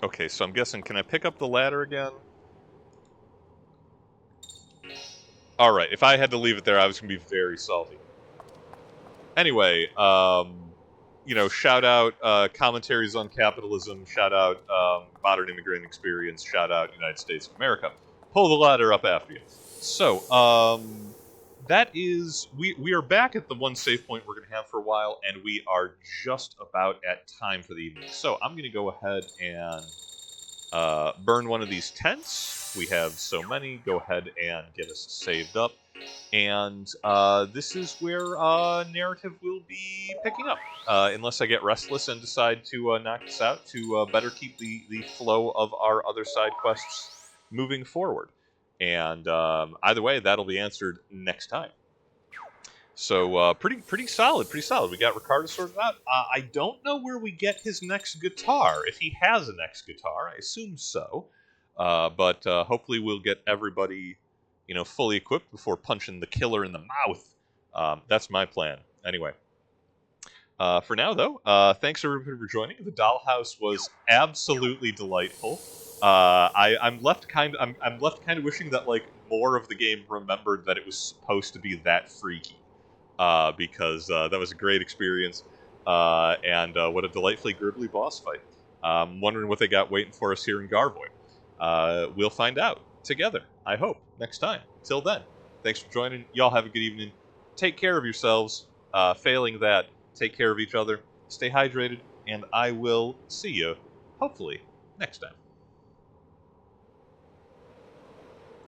Okay, so I'm guessing, can I pick up the ladder again? Alright, if I had to leave it there, I was going to be very salty. Anyway, you know, shout out Commentaries on Capitalism, shout out Modern Immigrant Experience, shout out United States of America. Pull the ladder up after you. So, that is... We are back at the one save point we're going to have for a while, and we are just about at time for the evening. So, I'm going to go ahead and burn one of these tents. We have so many. Go ahead and get us saved up. And this is where narrative will be picking up. Unless I get restless and decide to knock this out to better keep the flow of our other side quests moving forward. And either way, that'll be answered next time. So pretty solid, pretty solid. We got Ricardo sorted out. I don't know where we get his next guitar. If he has a next guitar, I assume so. But hopefully we'll get everybody, you know, fully equipped before punching the killer in the mouth. That's my plan. Anyway. For now, though, thanks everybody for joining. The Dollhouse was absolutely delightful. I'm left kind of wishing that like more of the game remembered that it was supposed to be that freaky, because that was a great experience, and what a delightfully gribbly boss fight. Wondering what they got waiting for us here in Garvoy. We'll find out together, I hope, next time. Till then, thanks for joining. Y'all have a good evening. Take care of yourselves. Failing that, take care of each other. Stay hydrated, and I will see you, hopefully, next time.